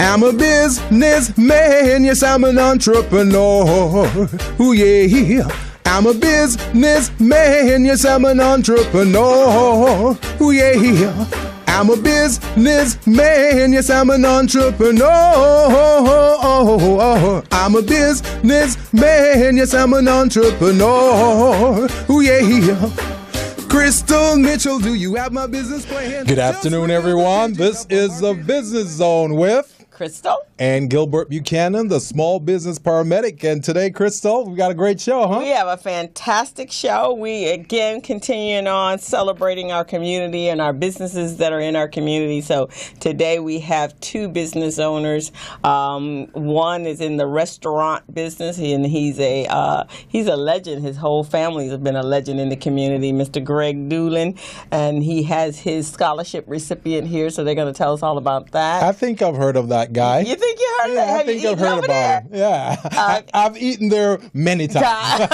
I'm a businessman, yes, I'm an entrepreneur. Ooh, yeah. I'm a businessman, yes, I'm an entrepreneur. Ooh, yeah. I'm a businessman, yes, I'm an entrepreneur. I'm a businessman, yes, I'm an entrepreneur. Ooh, yeah. Crystal Mitchell, do you have my business plan? Good afternoon, everyone. This is the Business Zone with Crystal and Gilbert Buchanan, the small business paramedic. And today, Crystal, we got a great show, huh? We have a fantastic show. We, again, continuing on celebrating our community and our businesses that are in our community. So today we have two business owners. One is in the restaurant business, and he's a legend. His whole family has been a legend in the community, Mr. Greg Dulan, and he has his scholarship recipient here, so they're going to tell us all about that. I think I've heard of that guy. You think you heard of that? I think I've heard about him. Yeah. I've eaten there many times.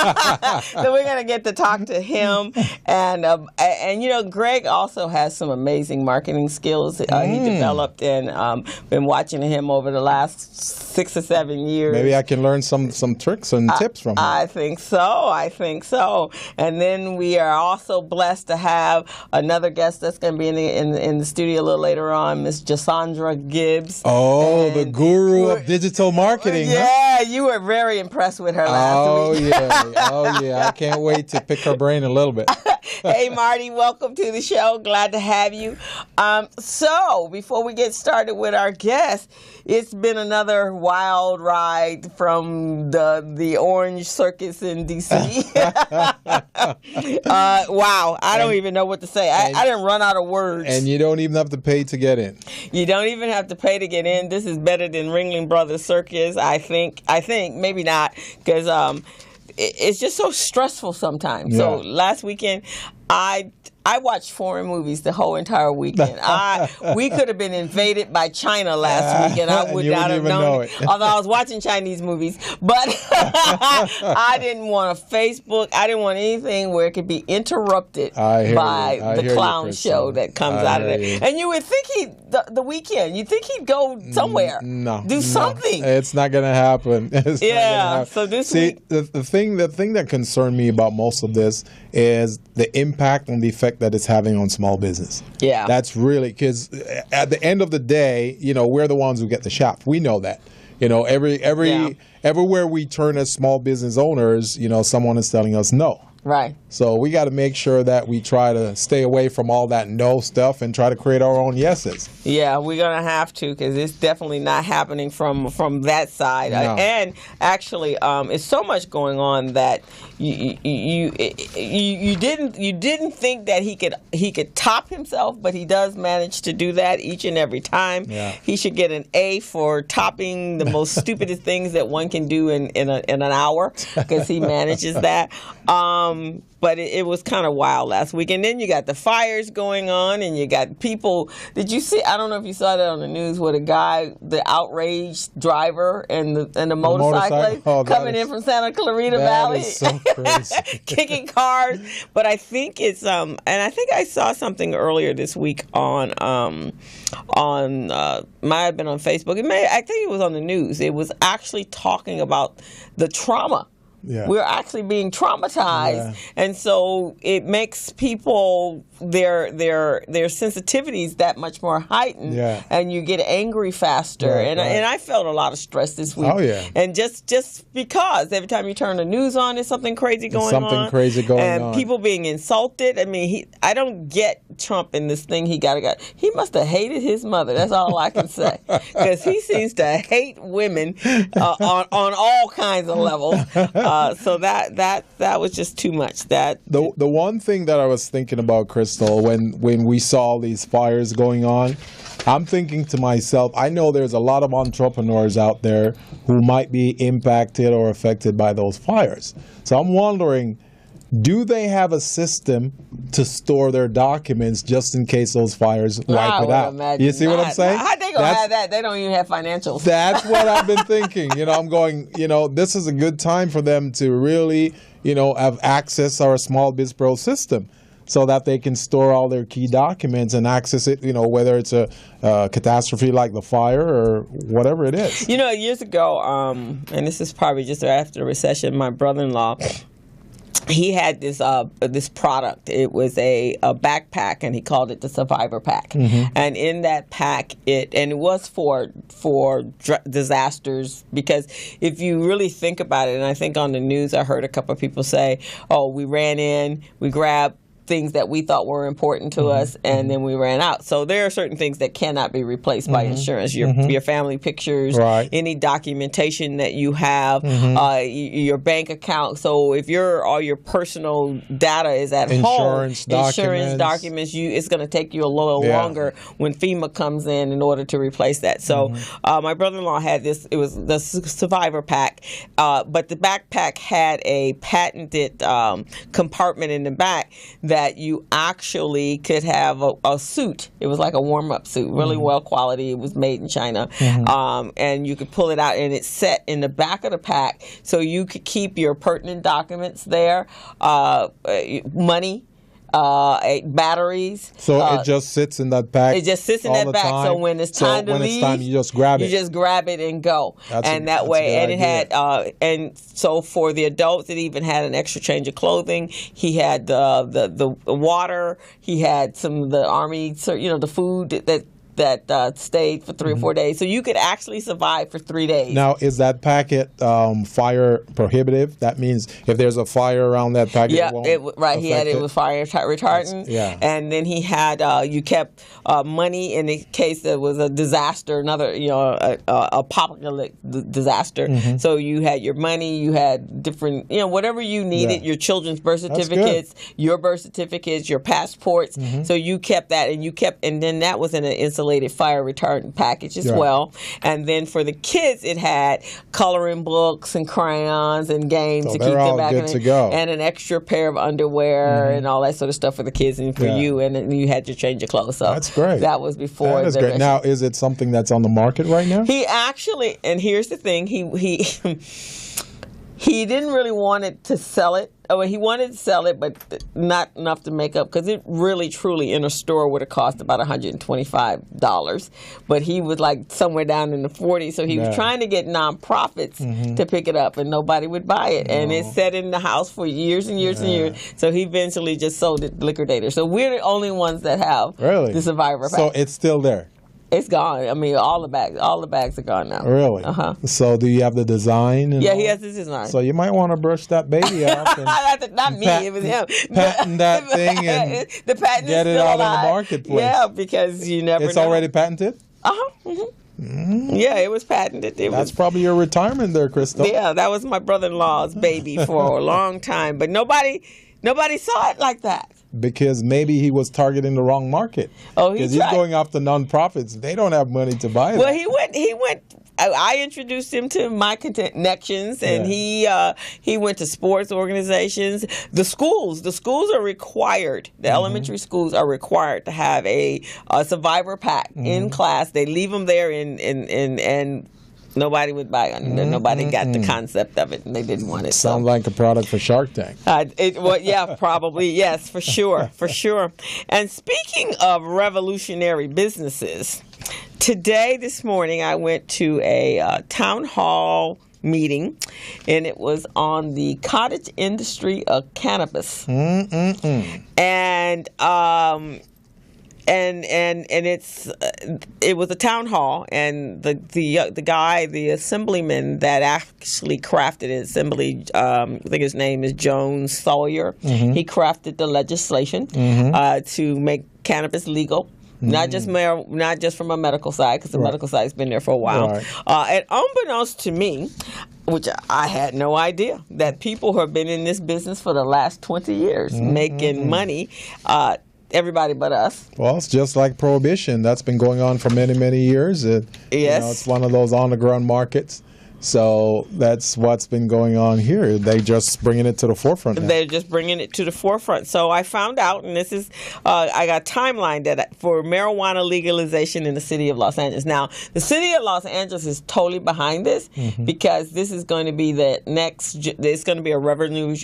So we're going to get to talk to him. And you know, Greg also has some amazing marketing skills he developed, and been watching him over the last 6 or 7 years. Maybe I can learn some tricks and tips from him. I think so. And then we are also blessed to have another guest that's going to be in the studio a little later on, Miss Joshandra Gibbs. Oh, the guru of digital marketing. Yeah, huh? You were very impressed with her last week. Oh, yeah. I can't wait to pick her brain a little bit. Hey, Marty, welcome to the show. Glad to have you. So, before we get started with our guest, it's been another wild ride from the Orange Circus in D.C. Wow, I don't even know what to say. I didn't run out of words. And you don't even have to pay to get in. You don't even have to pay to get in. This is better than Ringling Brothers Circus, I think, maybe not, because it's just so stressful sometimes. Yeah. So last weekend, I watched foreign movies the whole entire weekend. We could have been invaded by China last weekend. I would not have known it. Although I was watching Chinese movies. But I didn't want a Facebook. I didn't want anything where it could be interrupted by the clown show that comes out of there. And you would think the weekend, you'd think he'd go somewhere. Do something. It's not going to happen. So this week. The thing that concerned me about most of this is the impact and the effect that it's having on small business. Yeah. That's really, because at the end of the day, you know, we're the ones who get the shaft. We know that. You know, everywhere we turn as small business owners, you know, someone is telling us no. Right. So we got to make sure that we try to stay away from all that no stuff and try to create our own yeses. Yeah, we're going to have to, because it's definitely not happening from that side. No. And actually, it's so much going on that you didn't think that he could top himself, but he does manage to do that each and every time. Yeah. He should get an A for topping the most stupidest things that one can do in an hour, because he manages that. But it was kind of wild last week. And then you got the fires going on, and you got people. Did you see? I don't know if you saw that on the news, with a guy, the outraged driver and the motorcyclist coming in from Santa Clarita Valley. Is so crazy. Kicking cars. But I think it's and I think I saw something earlier this week on might have been on Facebook. I think it was on the news. It was actually talking about the trauma. Yeah. We're actually being traumatized, and so it makes people their sensitivities that much more heightened, and you get angry faster. And I felt a lot of stress this week. And just because every time you turn the news on, there's something crazy going on. And people being insulted. I mean, I don't get Trump in this thing. He He must have hated his mother. That's all I can say, because he seems to hate women on all kinds of levels. So that was just too much. The one thing that I was thinking about, Crystal, when we saw these fires going on, I'm thinking to myself, I know there's a lot of entrepreneurs out there who might be impacted or affected by those fires. So I'm wondering, do they have a system to store their documents just in case those fires wipe it out? You see what I'm saying? How they gonna have that? They don't even have financials. That's what I've been thinking. You know, I'm going, you know, this is a good time for them to really, you know, have access to our small biz pro system. so that they can store all their key documents and access it, whether it's a catastrophe like the fire or whatever it is. Years ago, and this is probably just after the recession, my brother-in-law, he had this product. It was a backpack, and he called it the Survivor Pack. And in that pack, it was for disasters, because if you really think about it, and I think on the news I heard a couple of people say, "Oh, we ran in, we grabbed things that we thought were important to us, and then we ran out." So there are certain things that cannot be replaced by insurance. Your family pictures, any documentation that you have, your bank account. So if all your personal data is at home, insurance documents, it's going to take you a little longer when FEMA comes in order to replace that. So my brother-in-law had this. It was the Survivor Pack, but the backpack had a patented compartment in the back that you actually could have a suit. It was like a warm-up suit, really well quality. It was made in China. And you could pull it out, and it's set in the back of the pack, so you could keep your pertinent documents there, money, batteries. So it just sits in that pack. It just sits in that pack. So when it's time to leave, you just grab it. You just grab it and go. That way, and it had, and so for the adults, it even had an extra change of clothing. He had the water. He had some of the army, the food that stayed for 3 or 4 days. So you could actually survive for 3 days. Now, is that packet fire prohibitive? That means if there's a fire around that packet, he had it with fire retardant. And then he had, you kept money in the case there was a disaster, another, apocalyptic disaster. So you had your money, you had different, whatever you needed, your children's birth certificates, your birth certificates, your passports. So you kept that, and then that was in an insulated fire retardant package as well. And then for the kids, it had coloring books and crayons and games to keep them back in it, and an extra pair of underwear and all that sort of stuff for the kids and for you. And then you had to change your clothes. So that's great. That was before. That is great. Now, is it something that's on the market right now? He actually, and here's the thing, he didn't really want to sell it. He wanted to sell it, but not enough to make up, because it really, truly, in a store would have cost about $125. But he was like somewhere down in the 40s, so he was trying to get nonprofits to pick it up, and nobody would buy it. And it sat in the house for years and years and years. So he eventually just sold it to Liquidator. So we're the only ones that have the Survivor Pack. So it's still there? It's gone. I mean, all the bags are gone now. Really? So do you have the design? Yeah, he has the design. So you might want to brush that baby off. And not me, it was him. Patent that thing and the patent get it out in the marketplace. Yeah, because you never know. It's already patented? Yeah, it was patented. That's probably your retirement there, Crystal. Yeah, that was my brother-in-law's baby for a long time. But nobody saw it like that. Because maybe he was targeting the wrong market. Because he's going after nonprofits. They don't have money to buy it. Well, he went. I introduced him to my connections, and he went to sports organizations. The schools are required. The elementary schools are required to have a Survivor Pack in class. They leave them there and nobody would buy it. Nobody got the concept of it, and they didn't want it. Sounds like a product for Shark Tank. Probably, yes, for sure. And speaking of revolutionary businesses, this morning, I went to a town hall meeting, and it was on the cottage industry of cannabis. And it was a town hall, and the assemblyman that actually crafted it, I think his name is Jones Sawyer. He crafted the legislation to make cannabis legal. Not just from a medical side, because the medical side's been there for a while. And unbeknownst to me, which I had no idea, that people who have been in this business for the last 20 years making money. Everybody but us. Well, it's just like Prohibition. That's been going on for many, many years. It's one of those on-the-ground markets So that's what's been going on here. They just bringing it to the forefront now. They're just bringing it to the forefront. So I found out, and this is, I got a timeline that for marijuana legalization in the city of Los Angeles. Now, the city of Los Angeles is totally behind this because this is going to be the next, it's going to be a revenue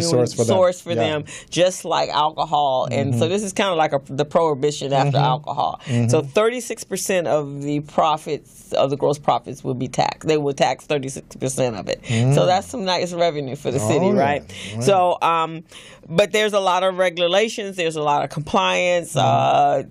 source for them, just like alcohol. And so this is kind of like the prohibition after alcohol. So 36% of the profits, of the gross profits, will be taxed. They will tax 36% of it. So that's some nice revenue for the city, right? So, but there's a lot of regulations. There's a lot of compliance. But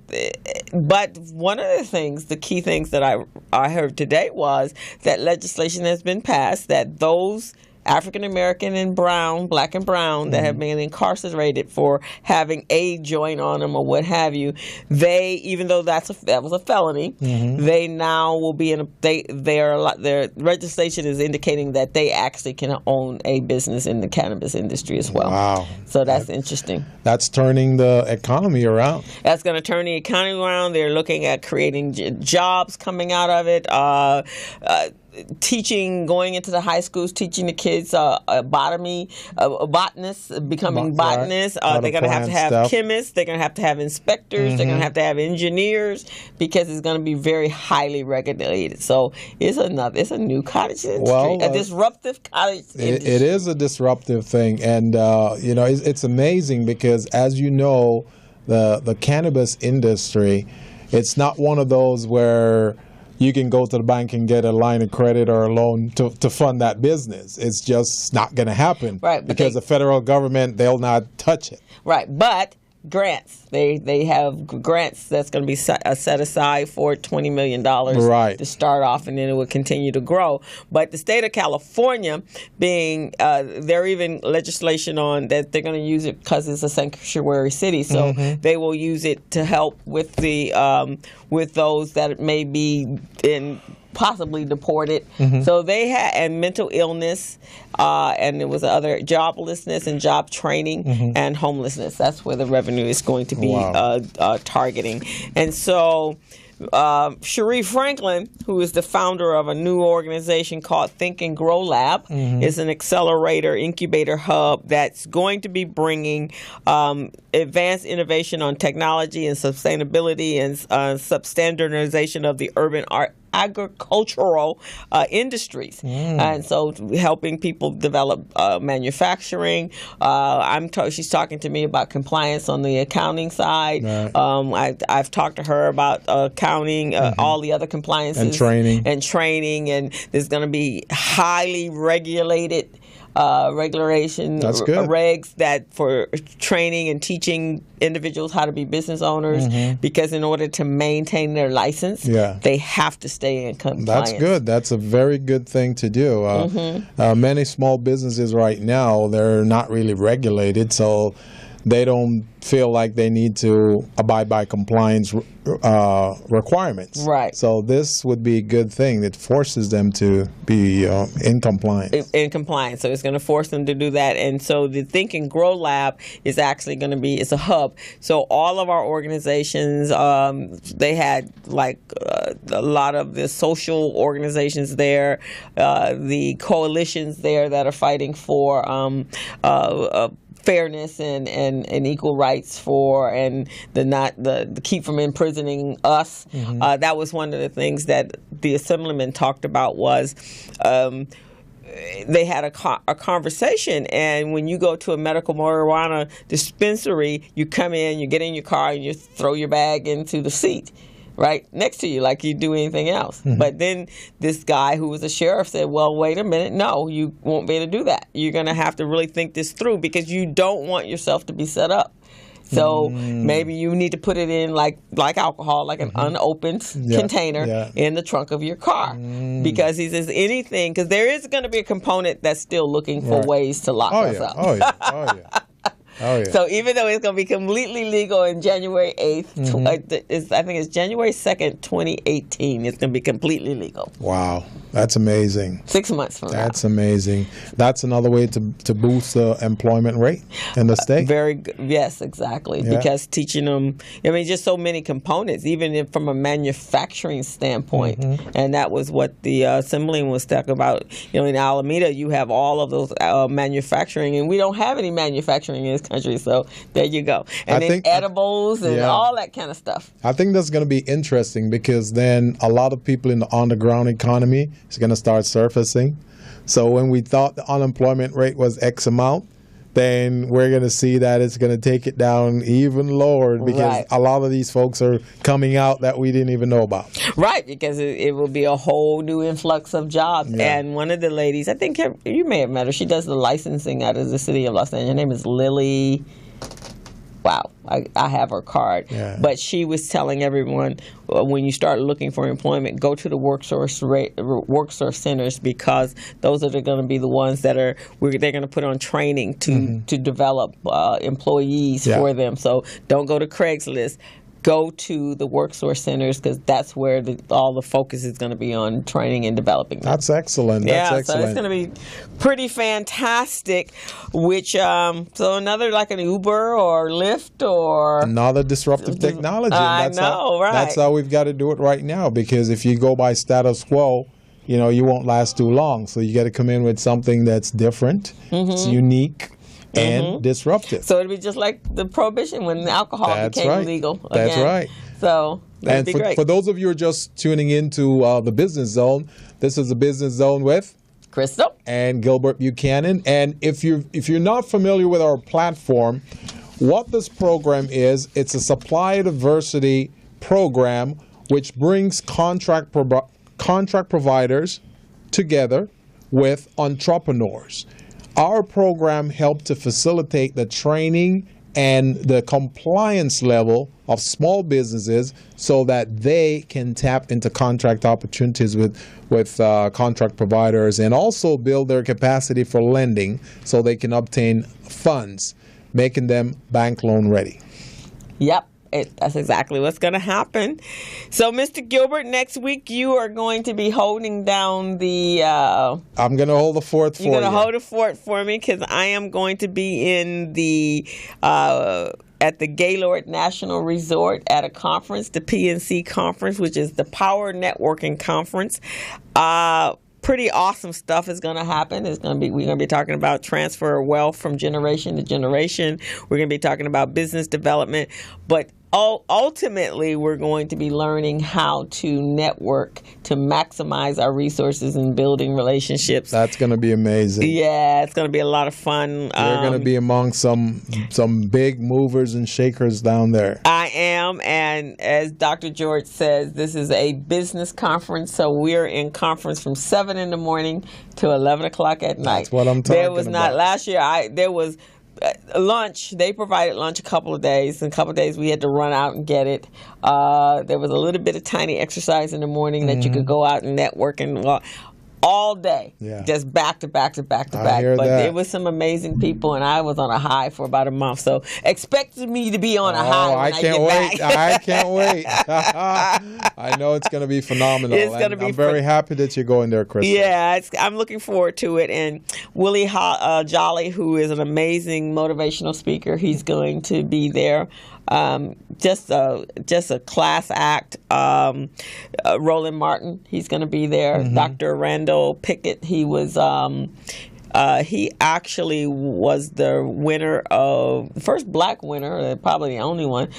one of the things, the key things that I heard today was that legislation has been passed that those African American and brown, black and brown, that have been incarcerated for having a joint on them or what have you, they, even though that was a felony, they now will be in their legislation is indicating that they actually can own a business in the cannabis industry as well. Wow. So that's interesting. That's turning the economy around. That's going to turn the economy around. They're looking at creating jobs coming out of it. Teaching, going into the high schools, teaching the kids botanists, becoming botanists. They're going to have chemists. They're going to have inspectors. They're going to have engineers because it's going to be very highly regulated. So it's a new cottage industry, a disruptive cottage industry. It is a disruptive thing, and it's amazing because, as you know, the cannabis industry, it's not one of those where you can go to the bank and get a line of credit or a loan to fund that business. It's just not going to happen. Right. Because the federal government, they'll not touch it. Right. But grants, they have grants that's going to be set aside for $20 million to start off, and then it will continue to grow. But the state of California, being there even legislation on that they're going to use it because it's a sanctuary city, so they will use it to help with the with those that may be possibly deported. So they had, and mental illness, and there was other joblessness and job training and homelessness. That's where the revenue is going to be targeting. And so Cherie Franklin, who is the founder of a new organization called Think and Grow Lab, is an accelerator incubator hub that's going to be bringing advanced innovation on technology and sustainability and substandardization of the urban agricultural industries, and so helping people develop manufacturing. She's talking to me about compliance on the accounting side. I've talked to her about accounting, all the other compliances and training, and there's going to be highly regulated regs that for training and teaching individuals how to be business owners, because in order to maintain their license, they have to stay in compliance. That's good. That's a very good thing to do. Many small businesses right now, they're not really regulated, so they don't feel like they need to abide by compliance requirements. Right. So this would be a good thing that forces them to be in compliance. In compliance. So it's going to force them to do that. And so the Think and Grow Lab is actually going to be, it's a hub. So all of our organizations, they had like a lot of the social organizations there, the coalitions there that are fighting for fairness and equal rights for, and the keep from imprisoning us. That was one of the things that the assemblyman talked about was they had a conversation, and when you go to a medical marijuana dispensary, you come in, you get in your car, and you throw your bag into the seat right next to you like you do anything else. But then this guy who was a sheriff said, well, wait a minute, no, you won't be able to do that. You're going to have to really think this through because you don't want yourself to be set up. So maybe you need to put it in like alcohol, like an unopened container in the trunk of your car. Because he says anything, because there is going to be a component that's still looking for ways to lock us up. Oh, yeah. So even though it's going to be completely legal in January 8th, I think it's January 2nd, 2018, it's going to be completely legal. Wow. That's amazing. 6 months from now. That's amazing. That's another way to boost the employment rate in the state. Very good. Yes, exactly. Yeah. Because teaching them, I mean, just so many components, even from a manufacturing standpoint. And that was what the assembling was talking about. You know, in Alameda, you have all of those manufacturing, and we don't have any manufacturing in this country. So there you go. And then edibles and all that kind of stuff. I think that's going to be interesting because then a lot of people in the on-the-ground economy is going to start surfacing. So when we thought the unemployment rate was X amount, then we're going to see that it's going to take it down even lower because a lot of these folks are coming out that we didn't even know about. Right, because it will be a whole new influx of jobs. Yeah. And one of the ladies, I think you may have met her, she does the licensing out of the city of Los Angeles. Her name is Lily. Wow, I have her card. Yeah. But she was telling everyone, when you start looking for employment, go to the workforce centers because those are going to be the ones that they're going to put on training to develop employees for them. So don't go to Craigslist. Go to the workforce centers because that's where all the focus is going to be on training and developing them. That's excellent. That's excellent. So it's going to be pretty fantastic. Which so another like an Uber or Lyft or another disruptive technology. I know, right? That's how we've got to do it right now. Because if you go by status quo, you know, you won't last too long. So you got to come in with something that's different, it's unique, and disruptive. So it'd be just like the prohibition when alcohol became legal again. That's right. So that'd be great. For those of you who are just tuning into the Business Zone, this is the Business Zone with Crystal and Gilbert Buchanan. And if you're not familiar with our platform, what this program is, it's a supply diversity program which brings contract providers together with entrepreneurs. Our program helped to facilitate the training and the compliance level of small businesses so that they can tap into contract opportunities with contract providers and also build their capacity for lending so they can obtain funds, making them bank loan ready. Yep. That's exactly what's going to happen. So, Mr. Gilbert, next week you are going to be holding down the... I'm going to hold the fort for you. You're going to hold the fort for me because I am going to be in the... at the Gaylord National Resort at a conference, the PNC conference, which is the Power Networking Conference. Pretty awesome stuff is going to happen. We're going to be talking about transfer of wealth from generation to generation. We're going to be talking about business development, but ultimately we're going to be learning how to network to maximize our resources and building relationships. That's going to be amazing. Yeah, it's going to be a lot of fun. You're going to be among some big movers and shakers down there. I am, and as Dr. George says, this is a business conference, so we're in conference from 7 in the morning to 11 o'clock at night. That's what I'm talking about. There was not last year. There was lunch. They provided lunch a couple of days. And a couple of days we had to run out and get it. There was a little bit of tiny exercise in the morning that you could go out and network and all day, just back to back to back to back. But there was some amazing people, and I was on a high for about a month. So expect me to be on a high when I get back. I can't wait. I know it's going to be phenomenal. It's going to be. I'm very happy that you're going there, Chris. Yeah, I'm looking forward to it. And Willie Jolly, who is an amazing motivational speaker, he's going to be there. Just a class act. Roland Martin, he's going to be there. Dr. Randall Pickett, he actually was the winner of the first black winner, probably the only one,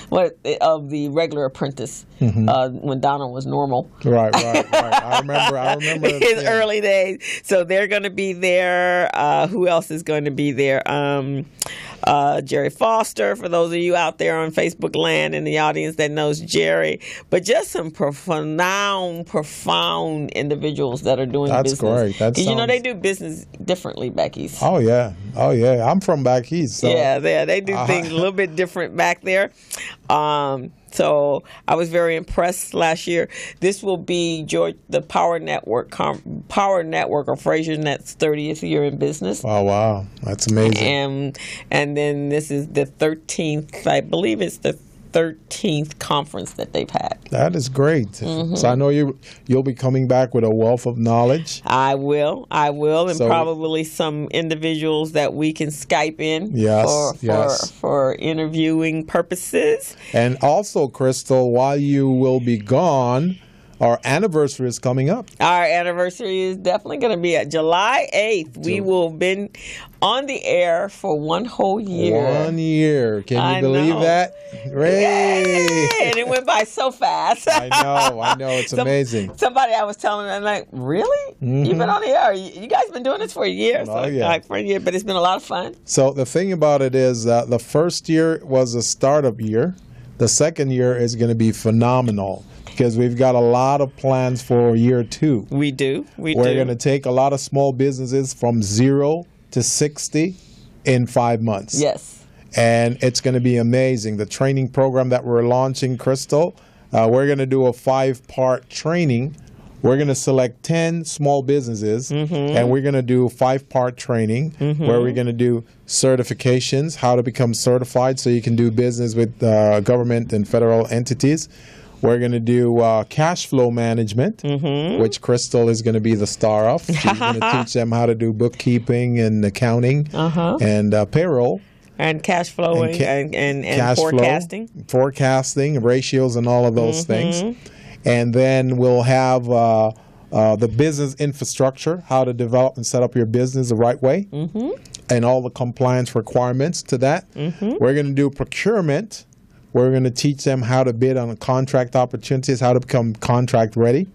of the Regular Apprentice when Donald was normal. Right. I remember his early days. So they're going to be there. Who else is going to be there? Jerry Foster, for those of you out there on Facebook land in the audience that knows Jerry, but just some profound individuals that are doing business. That's great. Because they do business differently back east. Oh yeah. I'm from back east. So. Yeah, they do things a little bit different back there. So I was very impressed last year. This will be the Power Network of Fraser Net's 30th year in business. Oh wow, that's amazing. And then this is the 13th. I believe it's the 13th conference that they've had. That is great. Mm-hmm. So I know you'll be coming back with a wealth of knowledge. I will, and probably some individuals that we can Skype in for interviewing purposes. And also, Crystal, while you will be gone, our anniversary is coming up. Our anniversary is definitely going to be at July 8th. We will have been on the air for 1 whole year. 1 year. Can you believe that? Hooray! And it went by so fast. I know. It's amazing. Somebody I was telling them, like, really? Mm-hmm. You've been on the air? You guys been doing this for a year? For a year, but it's been a lot of fun. So the thing about it is that the first year was a startup year. The second year is going to be phenomenal, because we've got a lot of plans for year 2. We do. We're going to take a lot of small businesses from 0 to 60 in 5 months. Yes. And it's going to be amazing. The training program that we're launching, Crystal, we're going to do a 5-part training. We're going to select 10 small businesses, and we're going to do 5-part training where we're going to do certifications, how to become certified so you can do business with government and federal entities. We're going to do cash flow management, which Crystal is going to be the star of. She's going to teach them how to do bookkeeping and accounting and payroll. And cash flow and cash forecasting. Forecasting, ratios, and all of those things. And then we'll have the business infrastructure, how to develop and set up your business the right way, and all the compliance requirements to that. We're going to do procurement. We're going to teach them how to bid on contract opportunities, how to become contract ready.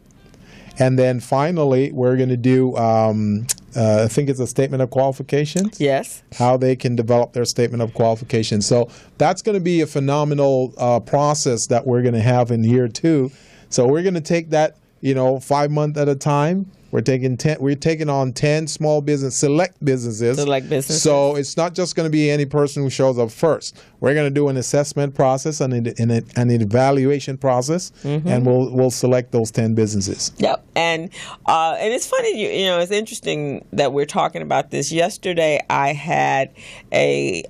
And then finally, we're going to do, I think it's a statement of qualifications. Yes. How they can develop their statement of qualifications. So that's going to be a phenomenal process that we're going to have in year 2. So we're going to take that, 5 months at a time. We're taking on 10 small select businesses. So it's not just going to be any person who shows up first. We're going to do an assessment process and an evaluation process, and we'll select those 10 businesses. Yep, and it's funny, it's interesting that we're talking about this. Yesterday, I had a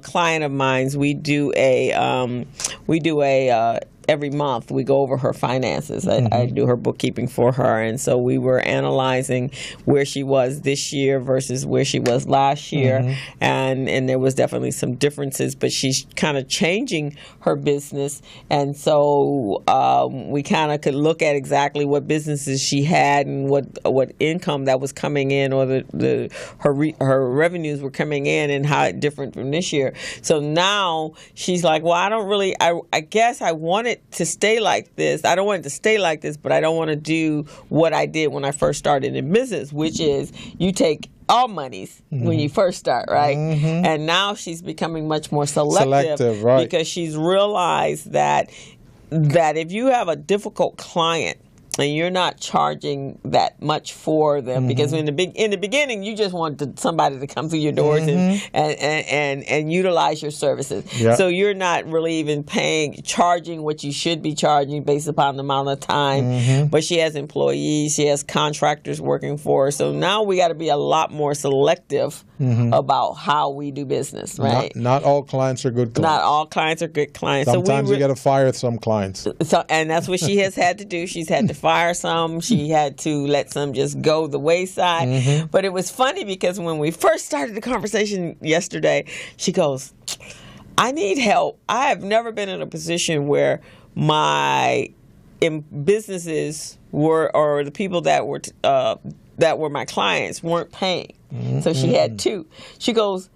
client of mine. We do a every month we go over her finances. I do her bookkeeping for her, and so we were analyzing where she was this year versus where she was last year, and there was definitely some differences, but she's kind of changing her business, and so we kind of could look at exactly what businesses she had and what income that was coming in, or her revenues were coming in, and how it different from this year. So now she's like, well, I guess I wanted to stay like this. I don't want it to stay like this, but I don't want to do what I did when I first started in business, which is you take all monies when you first start, right? And now she's becoming much more selective, right? Because she's realized that if you have a difficult client and you're not charging that much for them, because in the beginning you just wanted somebody to come through your doors and utilize your services. Yep. So you're not really even charging what you should be charging based upon the amount of time. But she has employees, she has contractors working for her. So now we got to be a lot more selective about how we do business, right? Not all clients are good clients. Not all clients are good clients. Sometimes you got to fire some clients. And that's what she has had to do. She's had to fire some. She had to let some just go the wayside. But it was funny because when we first started the conversation yesterday, she goes, I need help. I have never been in a position where my businesses or the people that were my clients weren't paying. So she had 2. She goes,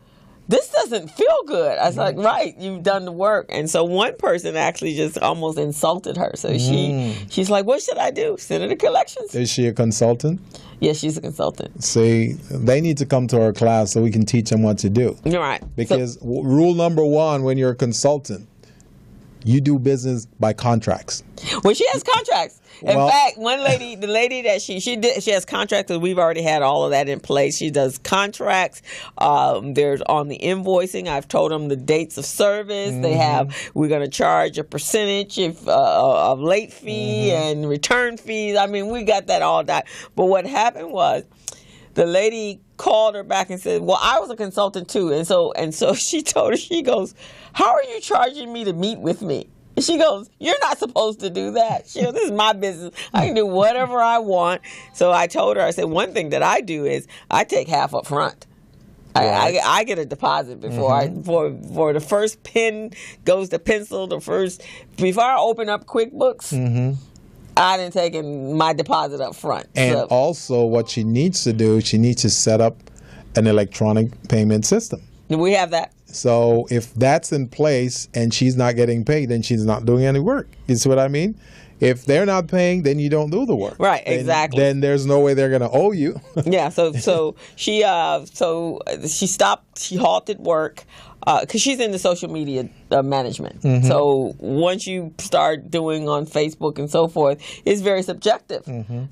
this doesn't feel good. I was like, right, you've done the work. And so one person actually just almost insulted her. So she's like, what should I do? Send her to collections. Is she a consultant? Yes, she's a consultant. See, they need to come to our class so we can teach them what to do. You're right. Because rule number 1, when you're a consultant, you do business by contracts. Well, she has contracts. In fact, the lady that she has contracts, and we've already had all of that in place. She does contracts. There's on the invoicing. I've told them the dates of service. We're going to charge a percentage of late fee and return fees. I mean, we got that all done. But what happened was, the lady called her back and said, well, I was a consultant too. And so she told her, she goes, how are you charging me to meet with me? And she goes, you're not supposed to do that. She goes, this is my business. I can do whatever I want. So I told her, I said, one thing that I do is I take half up front. Right. I get a deposit before before the first pen goes to pencil, before I open up QuickBooks, I didn't take my deposit up front. And also what she needs to do, she needs to set up an electronic payment system. We have that. So if that's in place and she's not getting paid, then she's not doing any work. You see what I mean? If they're not paying, then you don't do the work. Right, exactly. Then there's no way they're going to owe you. Yeah, so she stopped, she halted work because she's in the social media management. So once you start doing on Facebook and so forth, it's very subjective.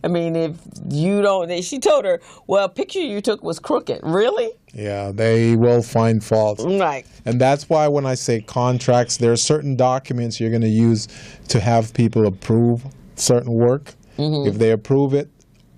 I mean, if you don't, she told her, well, picture you took was crooked. Really? Yeah, they will find fault. Right. And that's why when I say contracts, there are certain documents you're going to use to have people approve certain work. If they approve it,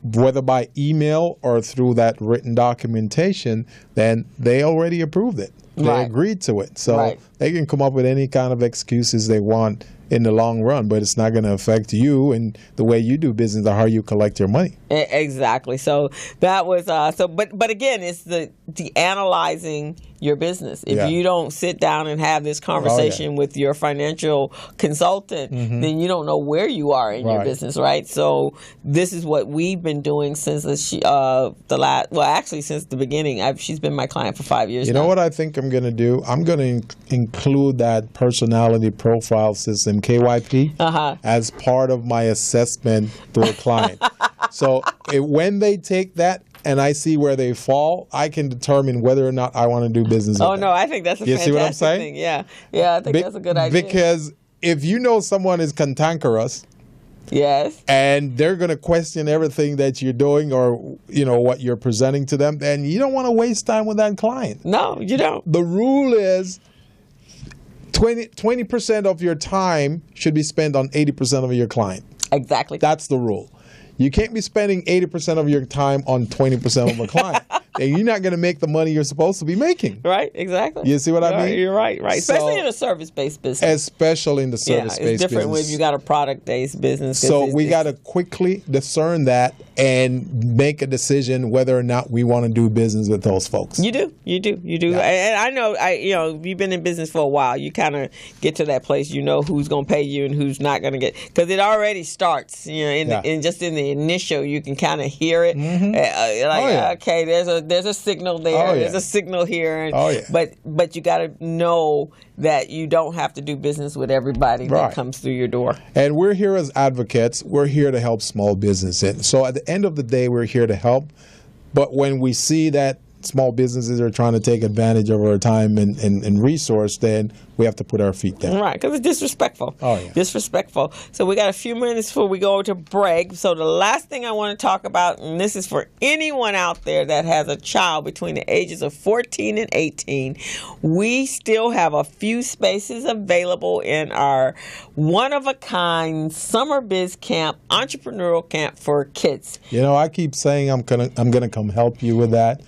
whether by email or through that written documentation, then they already approved it. They agreed to it. So they can come up with any kind of excuses they want in the long run, but it's not going to affect you and the way you do business or how you collect your money. Exactly. So that was but again, it's the analyzing your business. If you don't sit down and have this conversation with your financial consultant, then you don't know where you are in your business, right? So this is what we've been doing since since the beginning. She's been my client for 5 years. You know what I think I'm going to do? I'm going to include that personality profile system, KYP, as part of my assessment to a client. So when they take that and I see where they fall, I can determine whether or not I want to do business with them. No, I think that's a fantastic see what I'm saying? thing. Yeah, I think that's a good idea. Because if you know someone is cantankerous, and they're going to question everything that you're doing or what you're presenting to them, then you don't want to waste time with that client. No, you don't. The rule is 20% of your time should be spent on 80% of your client. Exactly. That's the rule. You can't be spending 80% of your time on 20% of a client. And you're not going to make the money you're supposed to be making. Right, exactly. You see what I mean? You're right. Especially in a service-based business. Especially in the service-based business. It's different when you got a product-based business. So we got to quickly discern that and make a decision whether or not we want to do business with those folks. You do. Yeah. And I know, you've been in business for a while. You kind of get to that place. You know who's going to pay you and who's not going to get, because it already starts. In the initial, you can kind of hear it. Okay, there's a signal there. There's a signal here. But you got to know that you don't have to do business with everybody that comes through your door. And we're here as advocates. We're here to help small business. And so at the end of the day, we're here to help. But when we see that small businesses are trying to take advantage of our time and resource, then we have to put our feet down. Right, because it's disrespectful. Disrespectful. So we got a few minutes before we go to break. So the last thing I want to talk about, and this is for anyone out there that has a child between the ages of 14 and 18, we still have a few spaces available in our one-of-a-kind summer biz camp, entrepreneurial camp for kids. I keep saying I'm gonna come help you with that.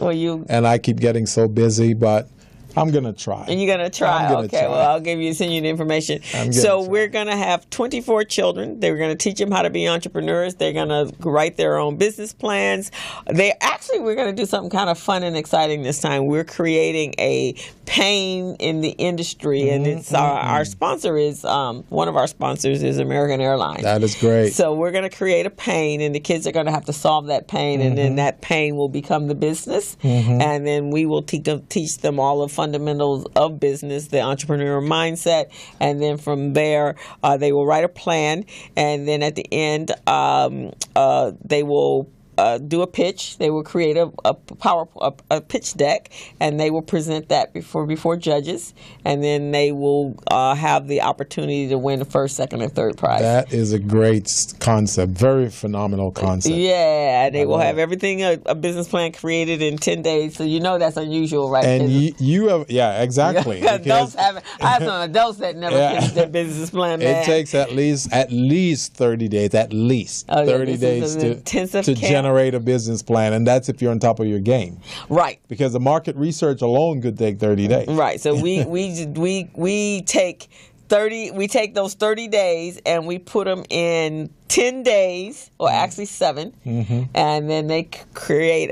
And I keep getting so busy, but I'm going to try. And you're going to try? Okay, well, I'll send you the information. So we're going to have 24 children. They're going to teach them how to be entrepreneurs. They're going to write their own business plans. We're going to do something kind of fun and exciting this time. We're creating a pain in the industry, and it's our sponsor is, one of our sponsors is American Airlines. That is great. So we're going to create a pain, and the kids are going to have to solve that pain, and then that pain will become the business, and then we will teach them all the fundamentals of business, the entrepreneurial mindset, and then from there they will write a plan, and then at the end they will do a pitch. They will create a pitch deck, and they will present that before judges, and then they will have the opportunity to win the first, second, and third prize. That is a great concept. Very phenomenal concept. Yeah, they will have everything, a business plan created in 10 days, so that's unusual, right? And you have, exactly. I have some adults that never finish their business plan, man. It takes at least 30 days, 30 days to generate generate a business plan, and that's if you're on top of your game. Right. Because the market research alone could take 30 days. Right. So we take those 30 days and we put them in 10 days, or actually 7, and then they create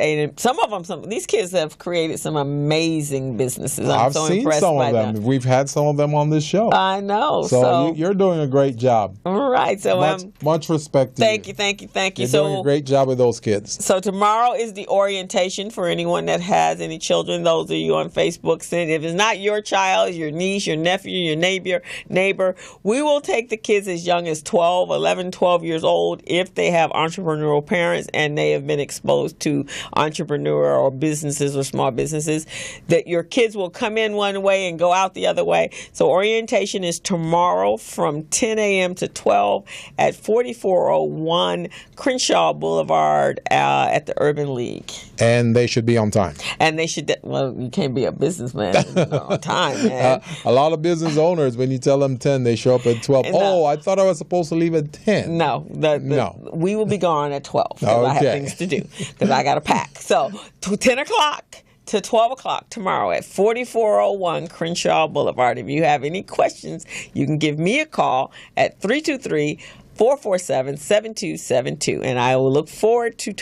these kids have created some amazing businesses. I'm so seen impressed some by of them. them. We've had some of them on this show. I know. So you're doing a great job. All right. So much respect to thank you. Thank you. You're doing a great job with those kids. So tomorrow is the orientation for anyone that has any children. Those of you on Facebook, send if it's not your child, your niece, your nephew, your neighbor, we will take the kids as young as 11, 12 years old if they have entrepreneurial parents and they have been exposed to entrepreneur or businesses or small businesses, that your kids will come in one way and go out the other way. So orientation is tomorrow from 10 a.m. to 12 at 4401 Crenshaw Boulevard at the Urban League. And they should be on time. And they should, you can't be a businessman on time, man. A lot of business owners, when you tell them 10, they show up at 12. No. I thought I was supposed to leave at 10. No. We will be gone at 12 because I have things to do because I got to pack. So 10 o'clock to 12 o'clock tomorrow at 4401 Crenshaw Boulevard. If you have any questions, you can give me a call at 323-447-7272, and I will look forward to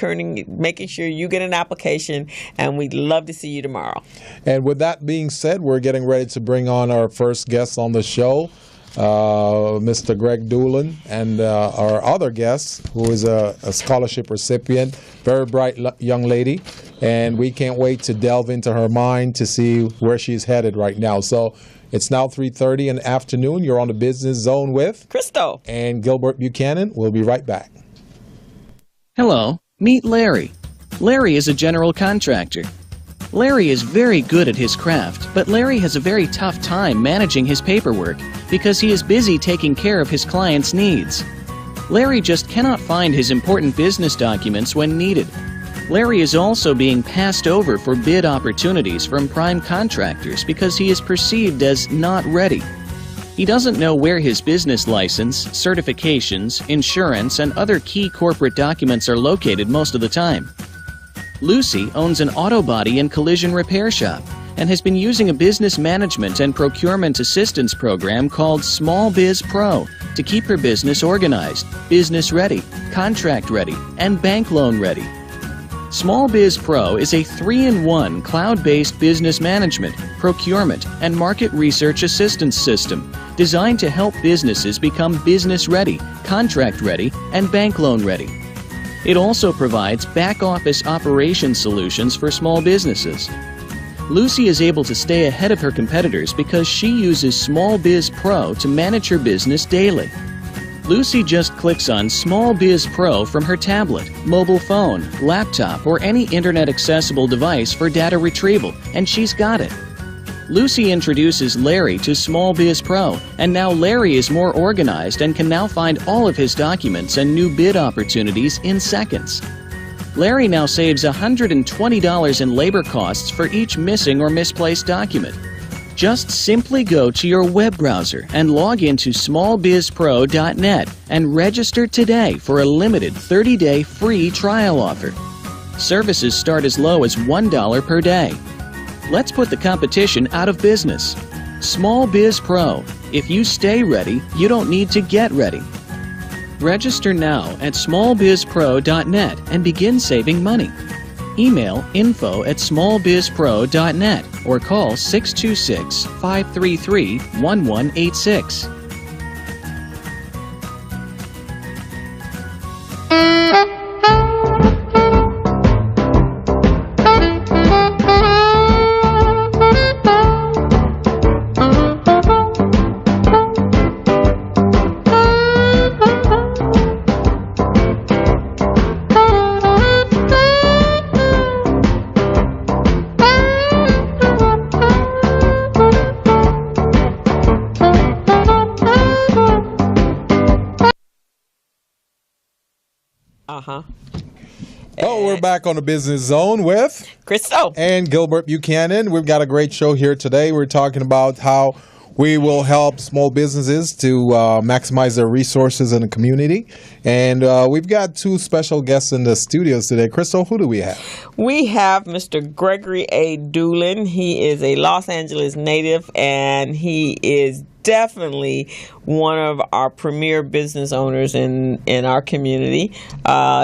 making sure you get an application, and we'd love to see you tomorrow. And with that being said, we're getting ready to bring on our first guest on the show, Mr. Greg Dulan, and our other guest, who is a scholarship recipient, very bright young lady, and we can't wait to delve into her mind to see where she's headed right now. So it's now 3:30 in the afternoon. You're on the Business Zone with Crystal and Gilbert Buchanan. We'll be right back. Hello, meet Larry. Larry is a general contractor. Larry is very good at his craft, but Larry has a very tough time managing his paperwork because he is busy taking care of his clients' needs. Larry just cannot find his important business documents when needed. Larry is also being passed over for bid opportunities from prime contractors because he is perceived as not ready. He doesn't know where his business license, certifications, insurance, and other key corporate documents are located most of the time. Lucy owns an auto body and collision repair shop and has been using a business management and procurement assistance program called Small Biz Pro to keep her business organized, business ready, contract ready, and bank loan ready. Small Biz Pro is a 3-in-1 cloud-based business management, procurement, and market research assistance system designed to help businesses become business ready, contract ready, and bank loan ready. It also provides back-office operation solutions for small businesses. Lucy is able to stay ahead of her competitors because she uses Small Biz Pro to manage her business daily. Lucy just clicks on Small Biz Pro from her tablet, mobile phone, laptop, or any internet-accessible device for data retrieval, and she's got it. Lucy introduces Larry to Small Biz Pro, and now Larry is more organized and can now find all of his documents and new bid opportunities in seconds. Larry now saves $120 in labor costs for each missing or misplaced document. Just simply go to your web browser and log into smallbizpro.net and register today for a limited 30-day free trial offer. Services start as low as $1 per day. Let's put the competition out of business. Small Biz Pro. If you stay ready, you don't need to get ready. Register now at smallbizpro.net and begin saving money. Email info@smallbizpro.net or call 626-533-1186. Oh, we're back on the Business Zone with Crystal and Gilbert Buchanan. We've got a great show here today. We're talking about how we will help small businesses to maximize their resources in the community. And we've got two special guests in the studios today. Crystal, who do we have? We have Mr. Gregory A. Dulan. He is a Los Angeles native, and he is definitely one of our premier business owners in our community.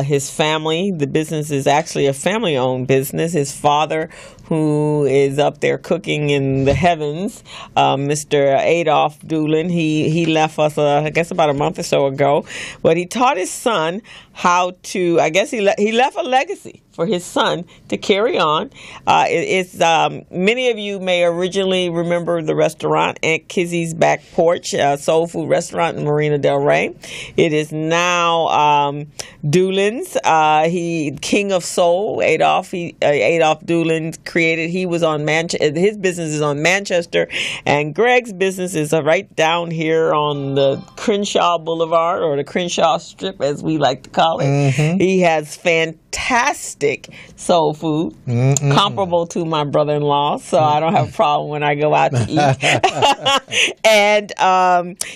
His family, the business is actually a family-owned business. His father, who is up there cooking in the heavens, Mr. Adolph Dulan, he left us, I guess, about a month or so ago. But he taught his son how to, I guess he left a legacy for his son to carry on. Many of you may originally remember the restaurant Aunt Kizzy's Back Porch, soul food restaurant in Marina Del Rey. It is now Dulan's. He King of Soul, Adolph Dulan created. He was on his business is on Manchester, and Greg's business is right down here on the Crenshaw Boulevard, or the Crenshaw Strip, as we like to call it. Mm-hmm. He has fantastic soul food, comparable to my brother-in-law, so I don't have a problem when I go out to eat. And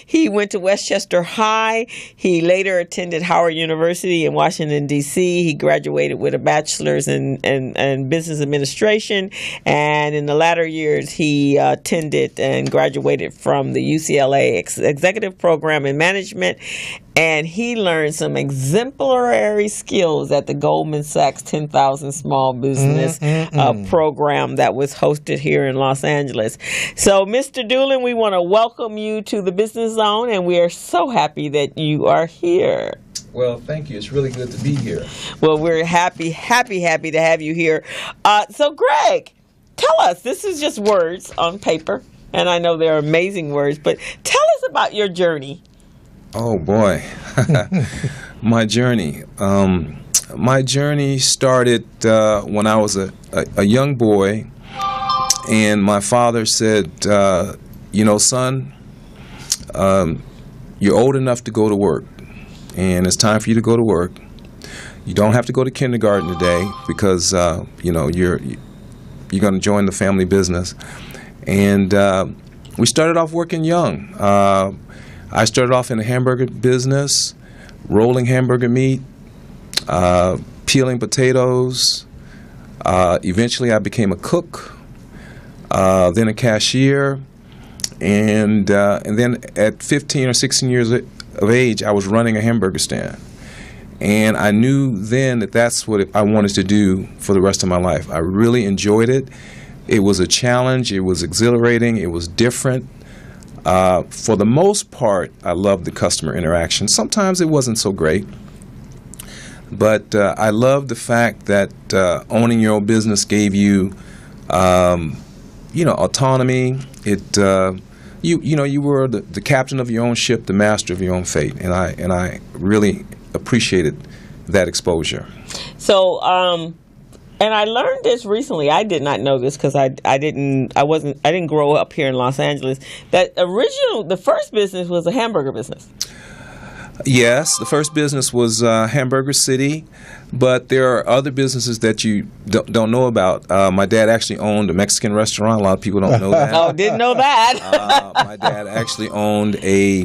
he went to Westchester High. He later attended Howard University in Washington, D.C. He graduated with a bachelor's in business administration, and in the latter years he attended and graduated from the UCLA Executive Program in Management. And he learned some exemplary skills at the Goldman Sachs 10,000 Small Business program that was hosted here in Los Angeles. So, Mr. Dulan, we want to welcome you to the Business Zone, and we are so happy that you are here. Well, thank you. It's really good to be here. Well, we're happy to have you here. So, Greg, tell us, this is just words on paper, and I know they're amazing words, but tell us about your journey. Oh, boy. My journey. My journey started when I was a young boy, and my father said, son, you're old enough to go to work, and it's time for you to go to work. You don't have to go to kindergarten today because, you're going to join the family business. And we started off working young. I started off in the hamburger business, rolling hamburger meat, peeling potatoes. Eventually, I became a cook, then a cashier, and then at 15 or 16 years of age, I was running a hamburger stand. And I knew then that that's what I wanted to do for the rest of my life. I really enjoyed it. It was a challenge. It was exhilarating. It was different. For the most part, I loved the customer interaction. Sometimes it wasn't so great, but I loved the fact that owning your own business gave you, autonomy. You were the captain of your own ship, the master of your own fate, and I really appreciated that exposure. So. And I learned this recently. I did not know this because I didn't grow up here in Los Angeles. That the first business was a hamburger business. Yes, the first business was Hamburger City, but there are other businesses that you don't know about. My dad actually owned a Mexican restaurant. A lot of people don't know that. Oh, didn't know that. My dad actually owned a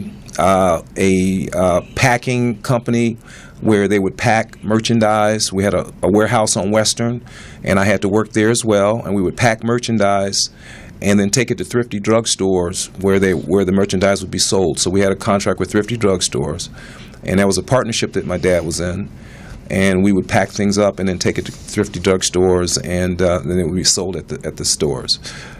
packing company where they would pack merchandise. We had a warehouse on Western, and I had to work there as well. And we would pack merchandise and then take it to thrifty drugstores where the merchandise would be sold. So we had a contract with thrifty drugstores, and that was a partnership that my dad was in. And we would pack things up and then take it to thrifty drugstores, and then it would be sold at the stores.